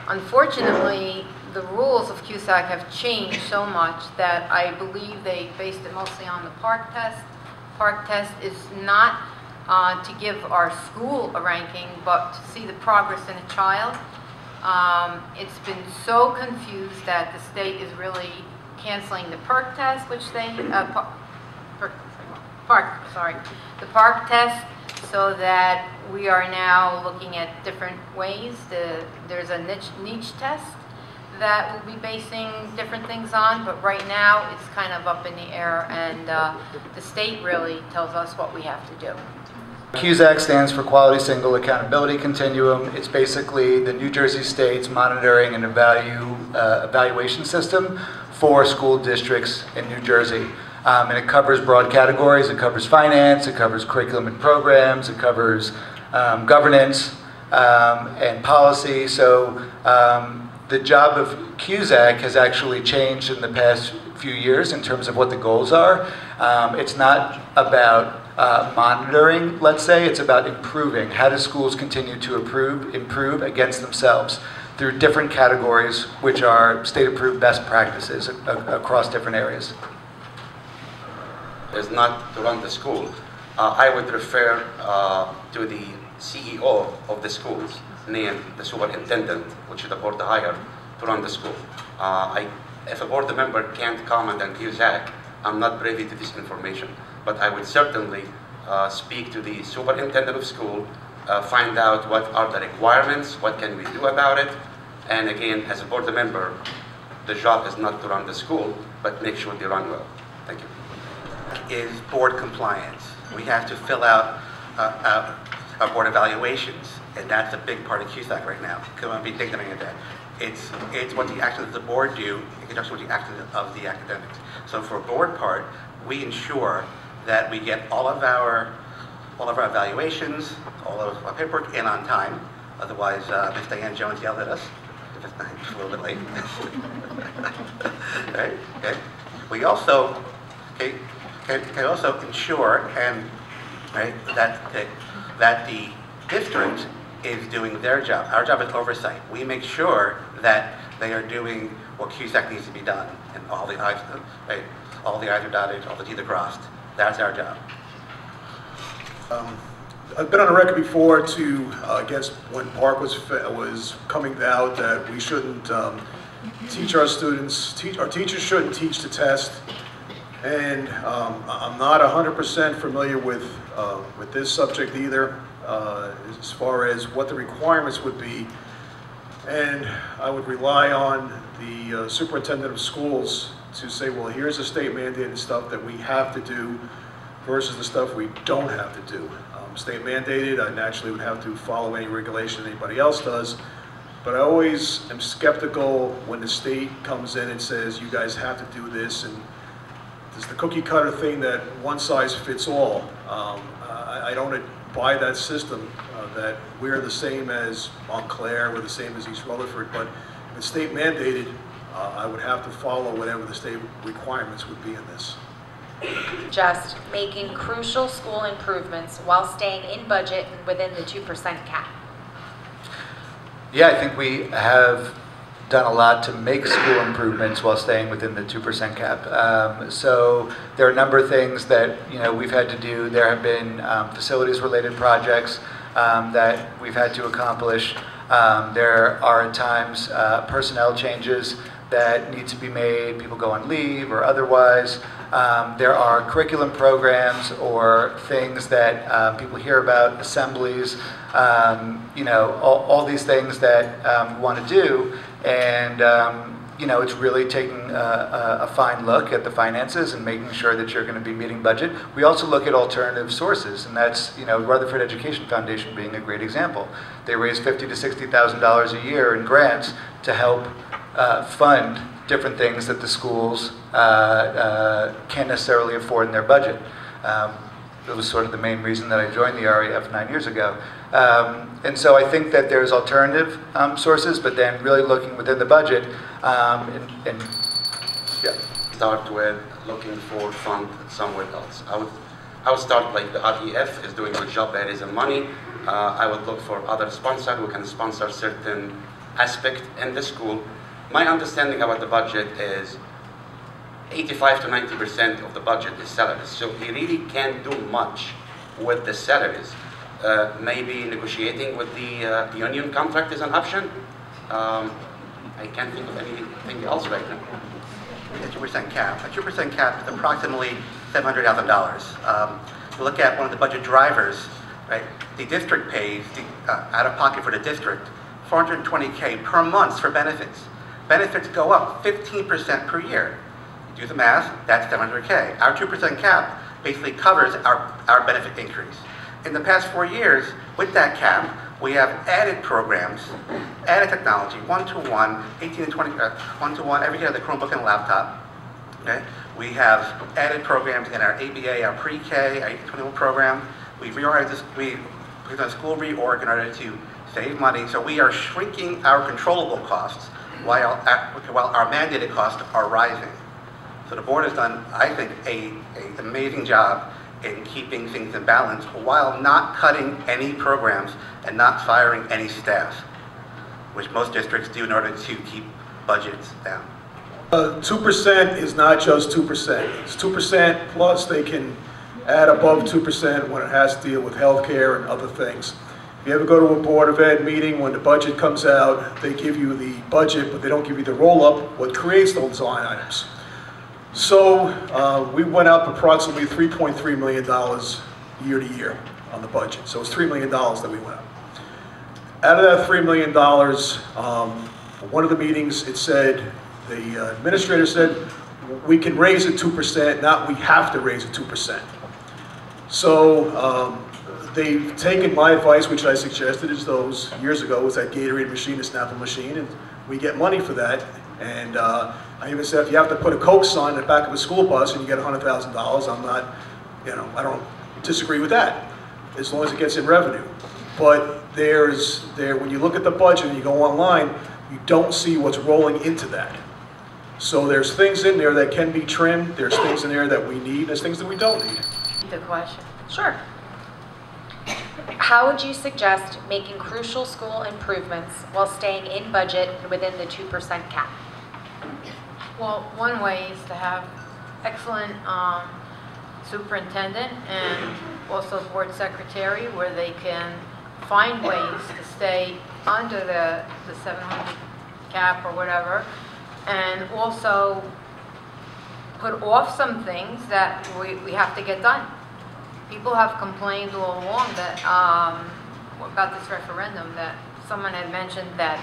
Unfortunately, the rules of CUSAC have changed so much that I believe they based it mostly on the PARCC test. PARCC test is not to give our school a ranking, but to see the progress in a child. It's been so confused that the state is really canceling the PERC test, which they, the PARCC test, so that we are now looking at different ways. There's a niche test that we'll be basing different things on, but right now it's kind of up in the air, and the state really tells us what we have to do. CUSAC stands for Quality Single Accountability Continuum. It's basically the New Jersey State's monitoring and evaluation system for school districts in New Jersey. And it covers broad categories. It covers finance, it covers curriculum and programs, it covers governance and policy. So the job of CUSAC has actually changed in the past few years in terms of what the goals are. It's not about monitoring, let's say, it's about improving. How do schools continue to improve against themselves through different categories, which are state-approved best practices across different areas? Is not to run the school. I would refer to the CEO of the schools, named the superintendent, which the board hire to run the school. If a board member can't comment on CUSAC, I'm not privy to this information, but I would certainly speak to the superintendent of school, find out what are the requirements, what can we do about it, and again, as a board member, the job is not to run the school, but make sure they run well. Thank you. Is board compliance. We have to fill out our board evaluations, and that's a big part of CUSAC right now. Come on, be dignified at that. It's what the actions of the board do in conjunction with the actions of the academics. So for board part, we ensure that we get all of our evaluations, all of our paperwork in on time. Otherwise, Ms. Diane Jones yelled at us if it's not a little bit late. Right? Okay. We also can also ensure that the district is doing their job. Our job is oversight. We make sure that they are doing what CUSAC needs to be done, and all the I's, all the I's are dotted, all the T's are crossed. That's our job. I've been on the record before to against when PARCC was coming out that we shouldn't teach our students. Our teachers shouldn't teach the test. And I'm not 100% familiar with this subject either, as far as what the requirements would be. And I would rely on the superintendent of schools to say, well, here's the state mandated stuff that we have to do versus the stuff we don't have to do. State mandated, I naturally would have to follow any regulation anybody else does. But I always am skeptical when the state comes in and says, you guys have to do this, and there's the cookie cutter thing that one size fits all. I don't buy that system, that we're the same as Montclair, we're the same as East Rutherford, but if it's state mandated, I would have to follow whatever the state requirements would be in this. Just making crucial school improvements while staying in budget and within the 2% cap. Yeah, I think we have done a lot to make school improvements while staying within the 2% cap. So there are a number of things that we've had to do. There have been facilities-related projects that we've had to accomplish. There are at times personnel changes that need to be made. People go on leave or otherwise. there are curriculum programs or things that people hear about, assemblies, you know, all these things that we want to do, and you know, it's really taking a fine look at the finances and making sure that you're going to be meeting budget. We also look at alternative sources, and that's, you know, Rutherford Education Foundation being a great example. They raise $50,000 to $60,000 a year in grants to help fund different things that the schools can't necessarily afford in their budget. That was sort of the main reason that I joined the REF 9 years ago. And so I think that there's alternative sources, but then really looking within the budget and yeah. Start with looking for fund somewhere else. I would start like the REF is doing a good job by raising money. I would look for other sponsors who can sponsor certain aspect in the school. My understanding about the budget is 85 to 90% of the budget is salaries. So he really can't do much with the salaries. Maybe negotiating with the union contract is an option. I can't think of anything else right now. A 2% cap. A 2% cap is approximately $700,000. You look at one of the budget drivers, right? The district pays, out of pocket for the district, $420K per month for benefits. Benefits go up 15% per year. You do the math, that's $700K. Our 2% cap basically covers our benefit increase. In the past 4 years, with that cap, we have added programs, added technology, one-to-one, 18 to 20, one-to-one, every year the Chromebook and laptop. Okay? We have added programs in our ABA, our pre-K, our 18-21 program. We've reorganized this, we've done a school reorg in order to save money. So we are shrinking our controllable costs while our mandated costs are rising. So the board has done, I think, an amazing job in keeping things in balance while not cutting any programs and not firing any staff, which most districts do in order to keep budgets down. 2% is not just 2%. It's 2% plus they can add above 2% when it has to deal with healthcare and other things. If you ever go to a Board of Ed meeting, when the budget comes out, they give you the budget, but they don't give you the roll-up, what creates those line items. So we went up approximately $3.3 million year to year on the budget. So it's $3 million that we went up. Out of that $3 million, one of the meetings, it said, the administrator said, we can raise it 2%, not we have to raise it 2%. So they've taken my advice, which I suggested is those years ago, was that Gatorade machine, the Snapple machine, and we get money for that. And I even said, if you have to put a Coke sign in the back of a school bus and you get $100,000, I'm not, you know, I don't disagree with that, as long as it gets in revenue. But when you look at the budget and you go online, you don't see what's rolling into that. So there's things in there that can be trimmed, there's things in there that we need, there's things that we don't need. The question. Sure. How would you suggest making crucial school improvements while staying in budget and within the 2% cap? Well, one way is to have excellent superintendent and also board secretary where they can find ways to stay under the 700 cap or whatever, and also put off some things that we have to get done. People have complained all along that about this referendum, that someone had mentioned that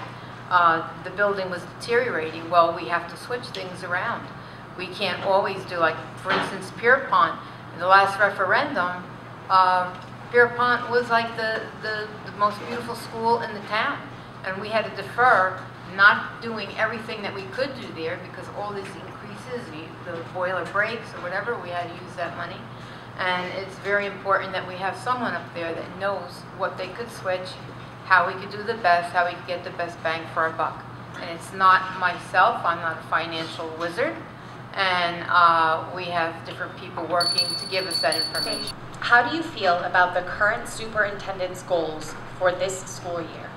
the building was deteriorating. Well, we have to switch things around. We can't always do, like, for instance, Pierpont. In the last referendum, Pierpont was like the most beautiful school in the town. And we had to defer, not doing everything that we could do there because all these increases, the boiler breaks or whatever, we had to use that money. And it's very important that we have someone up there that knows what they could switch, how we could do the best, how we could get the best bang for our buck. And it's not myself, I'm not a financial wizard, and we have different people working to give us that information. How do you feel about the current superintendent's goals for this school year?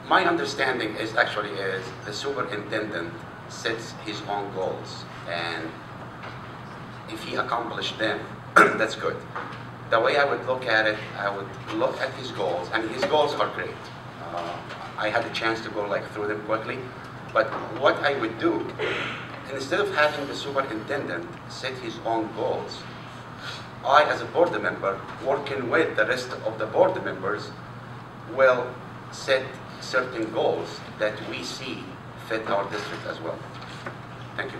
My understanding is the superintendent sets his own goals, and if he accomplished them, that's good. The way I would look at it, I would look at his goals, and his goals are great. I had a chance to go like through them quickly. But what I would do, instead of having the superintendent set his own goals, I, as a board member, working with the rest of the board members, will set certain goals that we see fit our district as well. Thank you.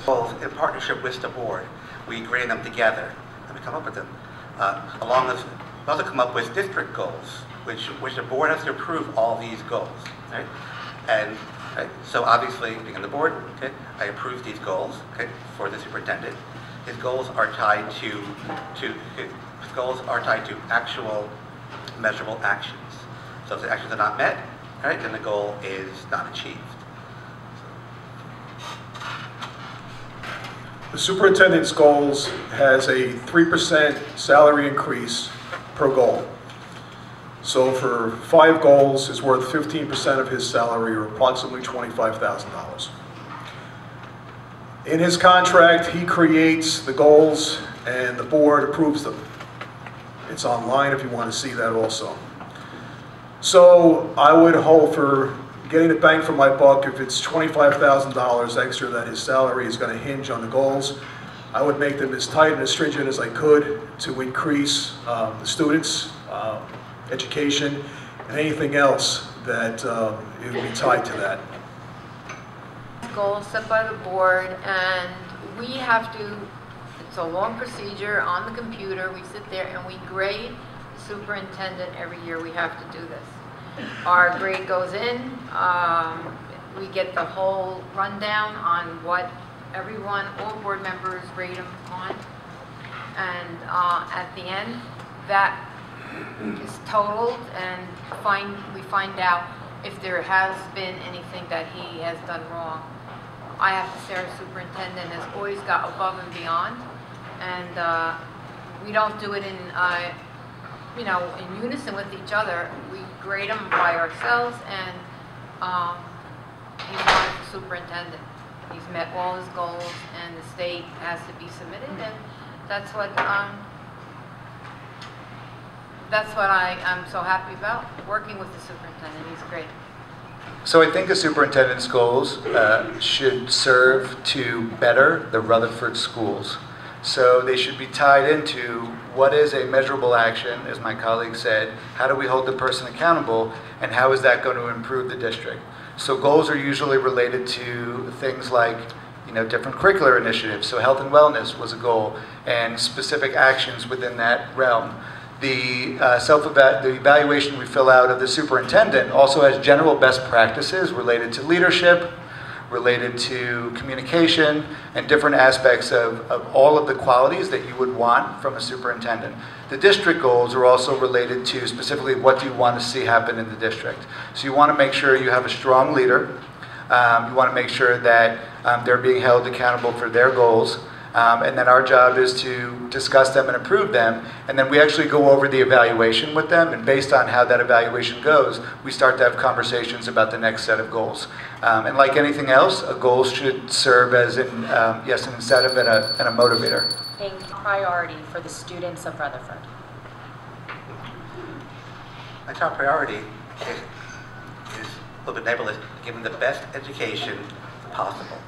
Goals in partnership with the board. We grade them together and we come up with them. Along with, we also come up with district goals, which the board has to approve all these goals, right? And so obviously, being on the board, okay, I approve these goals, okay, for the superintendent. His goals are tied to actual measurable actions. So if the actions are not met, right, then the goal is not achieved. The superintendent's goals has a 3% salary increase per goal. So for 5 goals, it's worth 15% of his salary, or approximately $25,000. In his contract, he creates the goals and the board approves them. It's online if you want to see that also. So I would hope for getting the bang for my buck. If it's $25,000 extra that his salary is going to hinge on the goals, I would make them as tight and as stringent as I could to increase the students' education and anything else that it would be tied to that. Goals set by the board, and we have to, it's a long procedure on the computer. We sit there and we grade the superintendent every year. We have to do this. Our grade goes in, we get the whole rundown on what everyone, all board members rate them on, and at the end, that is totaled, and we find out if there has been anything that he has done wrong. I have to say our superintendent has always got above and beyond, and we don't do it in, in unison with each other. We grade them by ourselves, and he's one superintendent. He's met all his goals, and the state has to be submitted, and that's what I'm so happy about, working with the superintendent. He's great. So I think the superintendent's goals should serve to better the Rutherford schools. So they should be tied into what is a measurable action, as my colleague said, how do we hold the person accountable, and how is that going to improve the district? So goals are usually related to things like, different curricular initiatives. So health and wellness was a goal, and specific actions within that realm. The evaluation we fill out of the superintendent also has general best practices related to leadership, related to communication, and different aspects of all of the qualities that you would want from a superintendent. The district goals are also related to specifically what do you want to see happen in the district. So you want to make sure you have a strong leader. You want to make sure that they're being held accountable for their goals. And then our job is to discuss them and approve them, and then we actually go over the evaluation with them, and based on how that evaluation goes, we start to have conversations about the next set of goals. And like anything else, a goal should serve as an incentive and a motivator. Thank you. Priority for the students of Rutherford. My top priority is a little bit nebulous, give them the best education possible.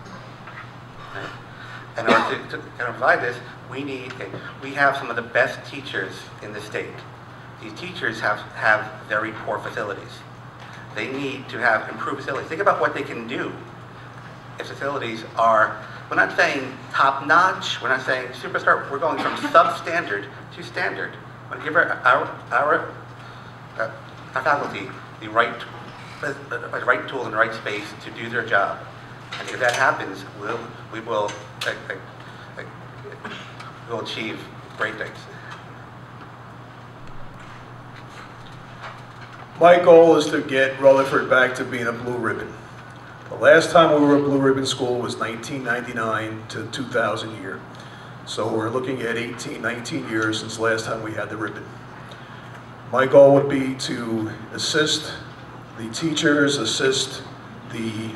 Right? In order to provide this, we have some of the best teachers in the state. These teachers have very poor facilities. They need to have improved facilities. Think about what they can do if facilities are, we're not saying top-notch, we're not saying superstar, we're going from substandard to standard. We want to give our faculty the right tools and the right space to do their job. And if that happens, we will achieve great things. My goal is to get Rutherford back to being a blue ribbon. The last time we were a blue ribbon school was 1999 to 2000 year. So we're looking at 19 years since the last time we had the ribbon. My goal would be to assist the teachers, assist the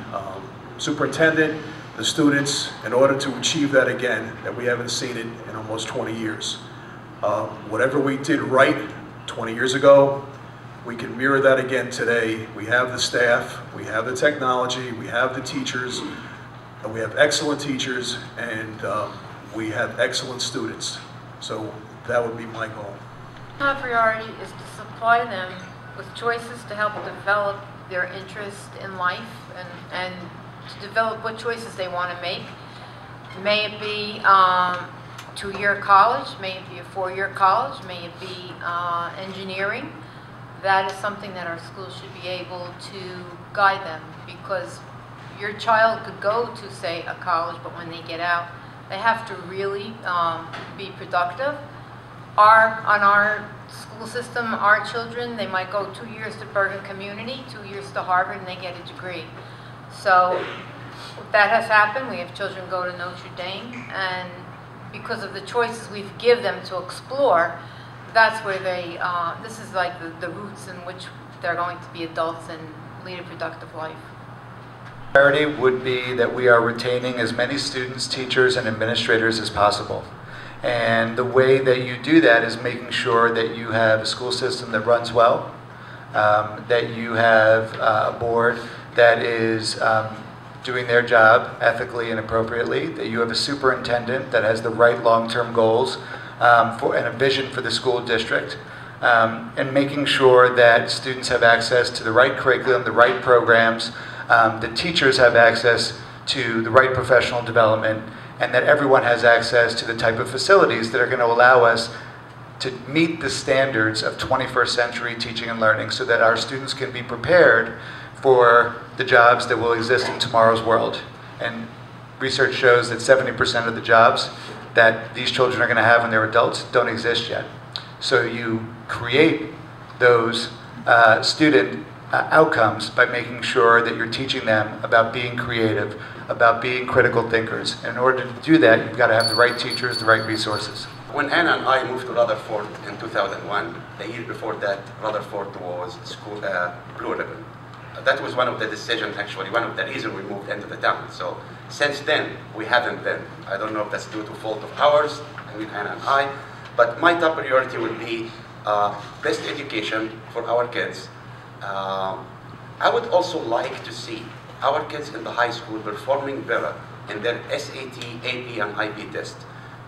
superintendent, the students, in order to achieve that again, that we haven't seen it in almost 20 years. Whatever we did right 20 years ago, We can mirror that again today. We have the staff, we have the technology, we have the teachers, we have excellent teachers, and we have excellent students. So that would be my goal. My priority is to supply them with choices to help develop their interest in life and to develop what choices they want to make. May it be 2-year college, may it be a 4-year college, may it be engineering. That is something that our schools should be able to guide them, because your child could go to, say, a college, but when they get out, they have to really be productive. On our school system, our children, they might go 2 years to Bergen Community, 2 years to Harvard, and they get a degree. So that has happened. We have children go to Notre Dame, and because of the choices we've given them to explore, that's where they, this is like the roots in which they're going to be adults and lead a productive life. Priority would be that we are retaining as many students, teachers, and administrators as possible. And the way that you do that is making sure that you have a school system that runs well, that you have a board that is doing their job ethically and appropriately, that you have a superintendent that has the right long-term goals and a vision for the school district, and making sure that students have access to the right curriculum, the right programs, the teachers have access to the right professional development, and that everyone has access to the type of facilities that are going to allow us to meet the standards of 21st century teaching and learning, so that our students can be prepared for the jobs that will exist in tomorrow's world. And research shows that 70% of the jobs that these children are going to have when they're adults don't exist yet. So you create those student outcomes by making sure that you're teaching them about being creative, about being critical thinkers. And in order to do that, you've got to have the right teachers, the right resources. When Anna and I moved to Rutherford in 2001, the year before that, Rutherford was school blue ribbon. That was one of the decisions, actually, one of the reasons we moved into the town. So since then, we haven't been. I don't know if that's due to fault of ours, I mean Anna and I, but my top priority would be best education for our kids. I would also like to see our kids in the high school performing better in their SAT, AP, and IB test.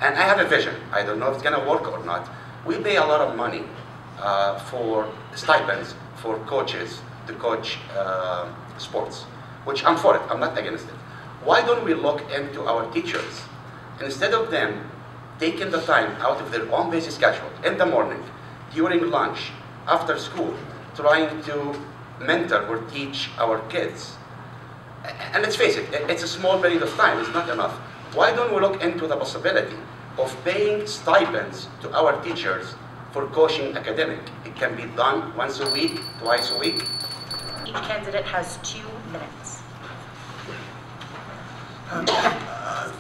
And I have a vision. I don't know if it's going to work or not. We pay a lot of money for stipends for coaches to coach sports, which I'm for it. I'm not against it. Why don't we look into our teachers? Instead of them taking the time out of their own busy schedule in the morning, during lunch, after school, trying to mentor or teach our kids. And let's face it, it's a small period of time, it's not enough. Why don't we look into the possibility of paying stipends to our teachers for coaching academic? It can be done once a week, twice a week. Each candidate has 2 minutes.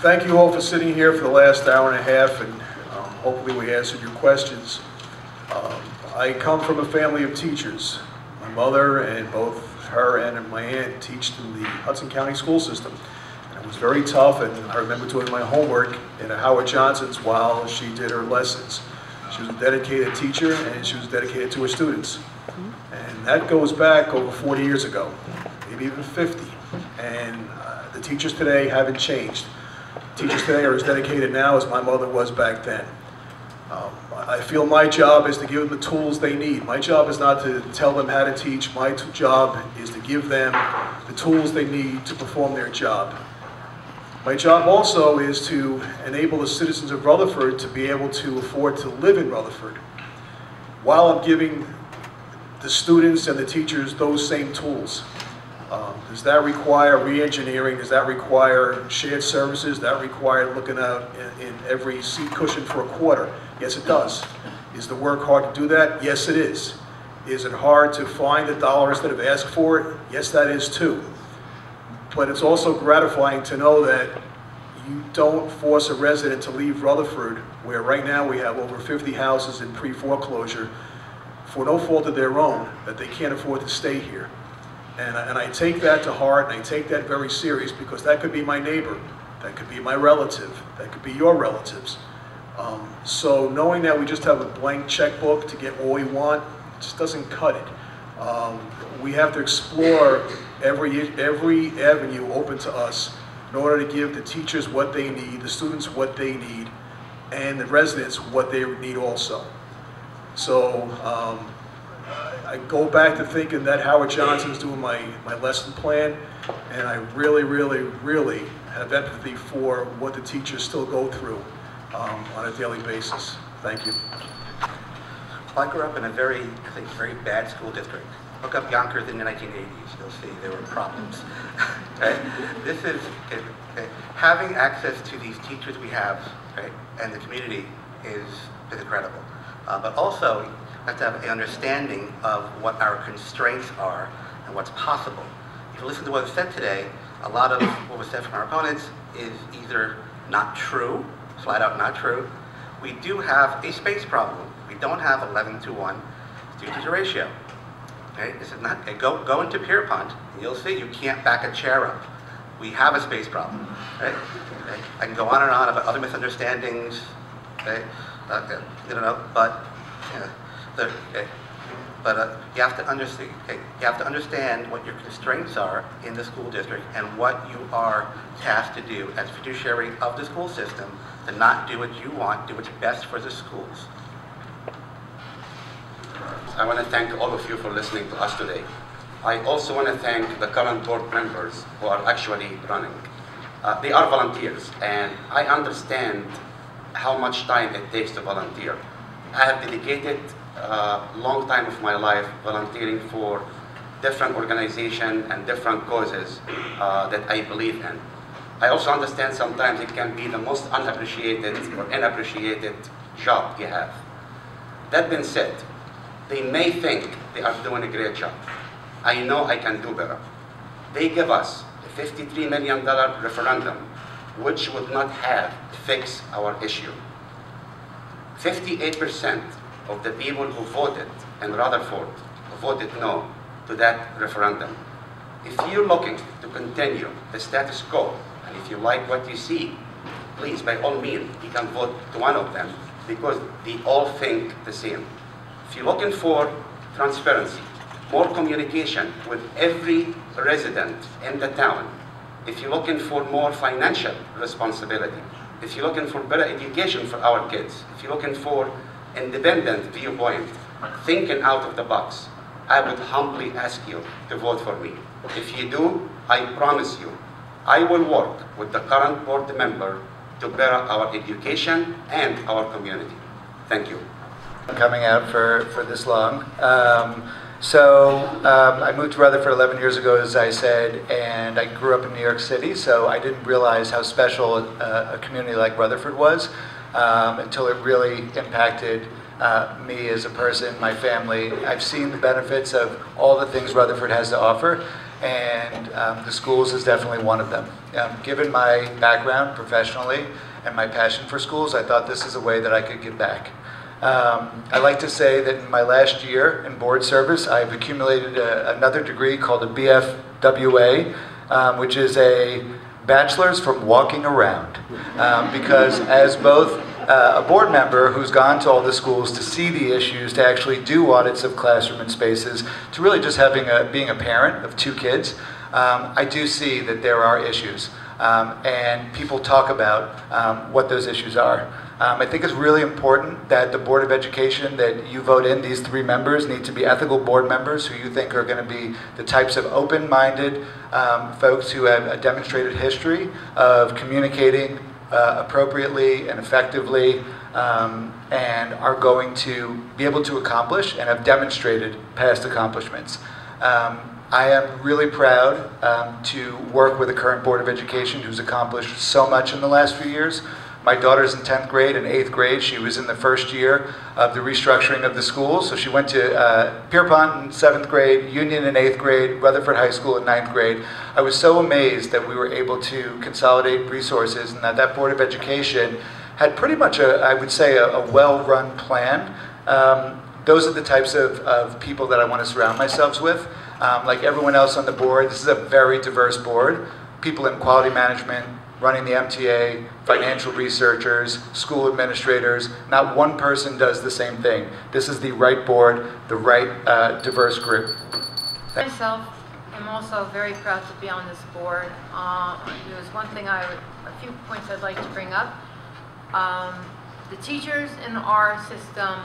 Thank you all for sitting here for the last hour and a half, and hopefully we answered your questions. I come from a family of teachers. My mother and both her and my aunt teach in the Hudson County school system. And it was very tough, and I remember doing my homework in a Howard Johnson's while she did her lessons. She was a dedicated teacher, and she was dedicated to her students. And that goes back over 40 years ago, maybe even 50. And the teachers today haven't changed. Teachers today are as dedicated now as my mother was back then. I feel my job is to give them the tools they need. My job is not to tell them how to teach. My job is to give them the tools they need to perform their job. My job also is to enable the citizens of Rutherford to be able to afford to live in Rutherford, while I'm giving the students and the teachers those same tools. Does that require re-engineering? Does that require shared services? Does that require looking out in every seat cushion for a quarter? Yes, it does. Is the work hard to do that? Yes, it is. Is it hard to find the dollars that have asked for it? Yes, that is too. But it's also gratifying to know that you don't force a resident to leave Rutherford, where right now we have over 50 houses in pre-foreclosure, for no fault of their own, that they can't afford to stay here. And I take that to heart, and I take that very serious, because that could be my neighbor, that could be my relative, that could be your relatives. So knowing that we just have a blank checkbook to get what we want, just doesn't cut it. We have to explore every avenue open to us in order to give the teachers what they need, the students what they need, and the residents what they need also. So I go back to thinking that Howard Johnson's doing my lesson plan, and I really, really, really have empathy for what the teachers still go through on a daily basis. Thank you. Well, I grew up in a very bad school district. Look up Yonkers in the 1980s. You'll see there were problems. Okay? This is having access to these teachers we have, right, and the community is incredible. But also, you have to have an understanding of what our constraints are and what's possible. If you listen to what was said today, a lot of what was said from our opponents is either not true, flat out not true. We do have a space problem. We don't have 11-to-1 student-teacher ratio. Okay? This is not, go into Pierpont, and you'll see you can't back a chair up. We have a space problem. Right? Okay? I can go on and on about other misunderstandings, okay? You know, but you have to understand. Okay? You have to understand what your constraints are in the school district and what you are tasked to do as fiduciary of the school system to not do what you want, do what's best for the schools. I want to thank all of you for listening to us today. I also want to thank the current board members who are actually running. They are volunteers, and I understand how much time it takes to volunteer. I have dedicated a long time of my life volunteering for different organizations and different causes that I believe in. I also understand sometimes it can be the most unappreciated or inappreciated job you have. That being said, they may think they are doing a great job. I know I can do better. They give us a $53 million referendum, which would not have fixed our issue. 58% of the people who voted in Rutherford voted no to that referendum. If you're looking to continue the status quo, and if you like what you see, please, by all means, you can vote to one of them, because they all think the same. If you're looking for transparency, more communication with every resident in the town, if you're looking for more financial responsibility, if you're looking for better education for our kids, if you're looking for independent viewpoint, thinking out of the box, I would humbly ask you to vote for me. If you do, I promise you, I will work with the current board member to better our education and our community. Thank you. Coming out for this long. I moved to Rutherford 11 years ago, as I said, and I grew up in New York City, so I didn't realize how special a community like Rutherford was until it really impacted me as a person, my family. I've seen the benefits of all the things Rutherford has to offer, and the schools is definitely one of them. Given my background professionally and my passion for schools, I thought this is a way that I could give back. I like to say that in my last year in board service, I've accumulated another degree called a BFWA, which is a bachelor's from walking around. Because as both a board member who's gone to all the schools to see the issues, to actually do audits of classroom and spaces, to really just being a parent of 2 kids, I do see that there are issues. And people talk about what those issues are. I think it's really important that the Board of Education that you vote in, these 3 members, need to be ethical board members who you think are going to be the types of open-minded folks who have a demonstrated history of communicating appropriately and effectively and are going to be able to accomplish and have demonstrated past accomplishments. I am really proud to work with the current Board of Education who's accomplished so much in the last few years. My daughter's in 10th grade and 8th grade. She was in the first year of the restructuring of the schools. So she went to Pierpont in 7th grade, Union in 8th grade, Rutherford High School in 9th grade. I was so amazed that we were able to consolidate resources and that Board of Education had pretty much, I would say, a well-run plan. Those are the types of people that I want to surround myself with. Like everyone else on the board, this is a very diverse board. People in quality management, running the MTA, financial researchers, school administrators. Not one person does the same thing. This is the right board, the right diverse group. Myself, I'm also very proud to be on this board. There's one thing a few points I'd like to bring up. The teachers in our system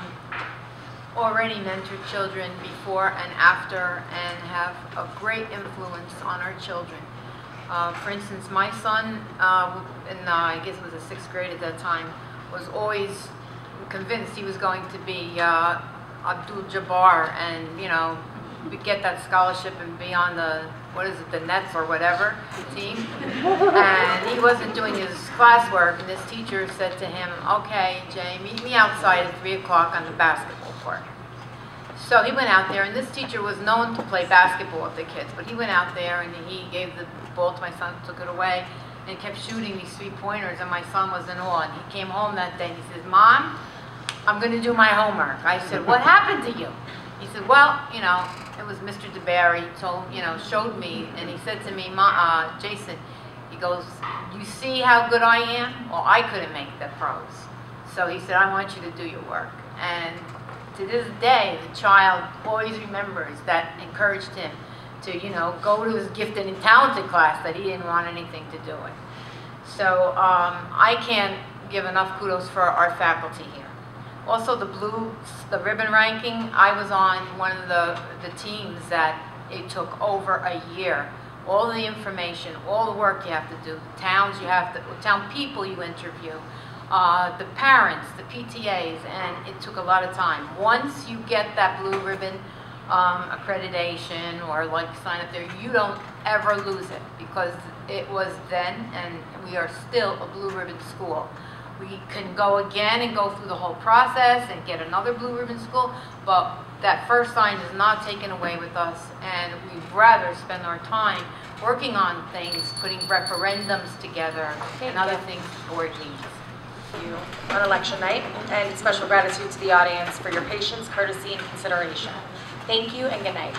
already mentor children before and after and have a great influence on our children. For instance, my son, I guess it was the 6th grade at that time, was always convinced he was going to be Abdul-Jabbar and, you know, get that scholarship and be on the, the Nets or whatever team. And he wasn't doing his classwork, and this teacher said to him, okay, Jay, meet me outside at 3 o'clock on the basketball court. So he went out there, and this teacher was known to play basketball with the kids, but he went out there and he gave the ball to my son, took it away, and kept shooting these 3-pointers, and my son was in awe. And he came home that day and he says, Mom, I'm going to do my homework. I said, what happened to you? He said, well, you know, it was Mr. DeBerry showed me, and he said to me, Jason, he goes, you see how good I am? Well, I couldn't make the pros. So he said, I want you to do your work. And to this day, the child always remembers that encouraged him to, go to his gifted and talented class that he didn't want anything to do with. So I can't give enough kudos for our faculty here. Also, the ribbon ranking, I was on one of the teams that it took over a year. All the information, all the work you have to do, the towns you have to, town people you interview, the parents, the PTAs, and it took a lot of time. Once you get that blue ribbon accreditation or sign up there, you don't ever lose it, because it was then, and we are still a blue ribbon school. We can go again and go through the whole process and get another blue ribbon school, but that first sign is not taken away with us, and we'd rather spend our time working on things, putting referendums together, and other things the board needs. Thank you on election night, and special gratitude to the audience for your patience, courtesy, and consideration. Thank you, and good night.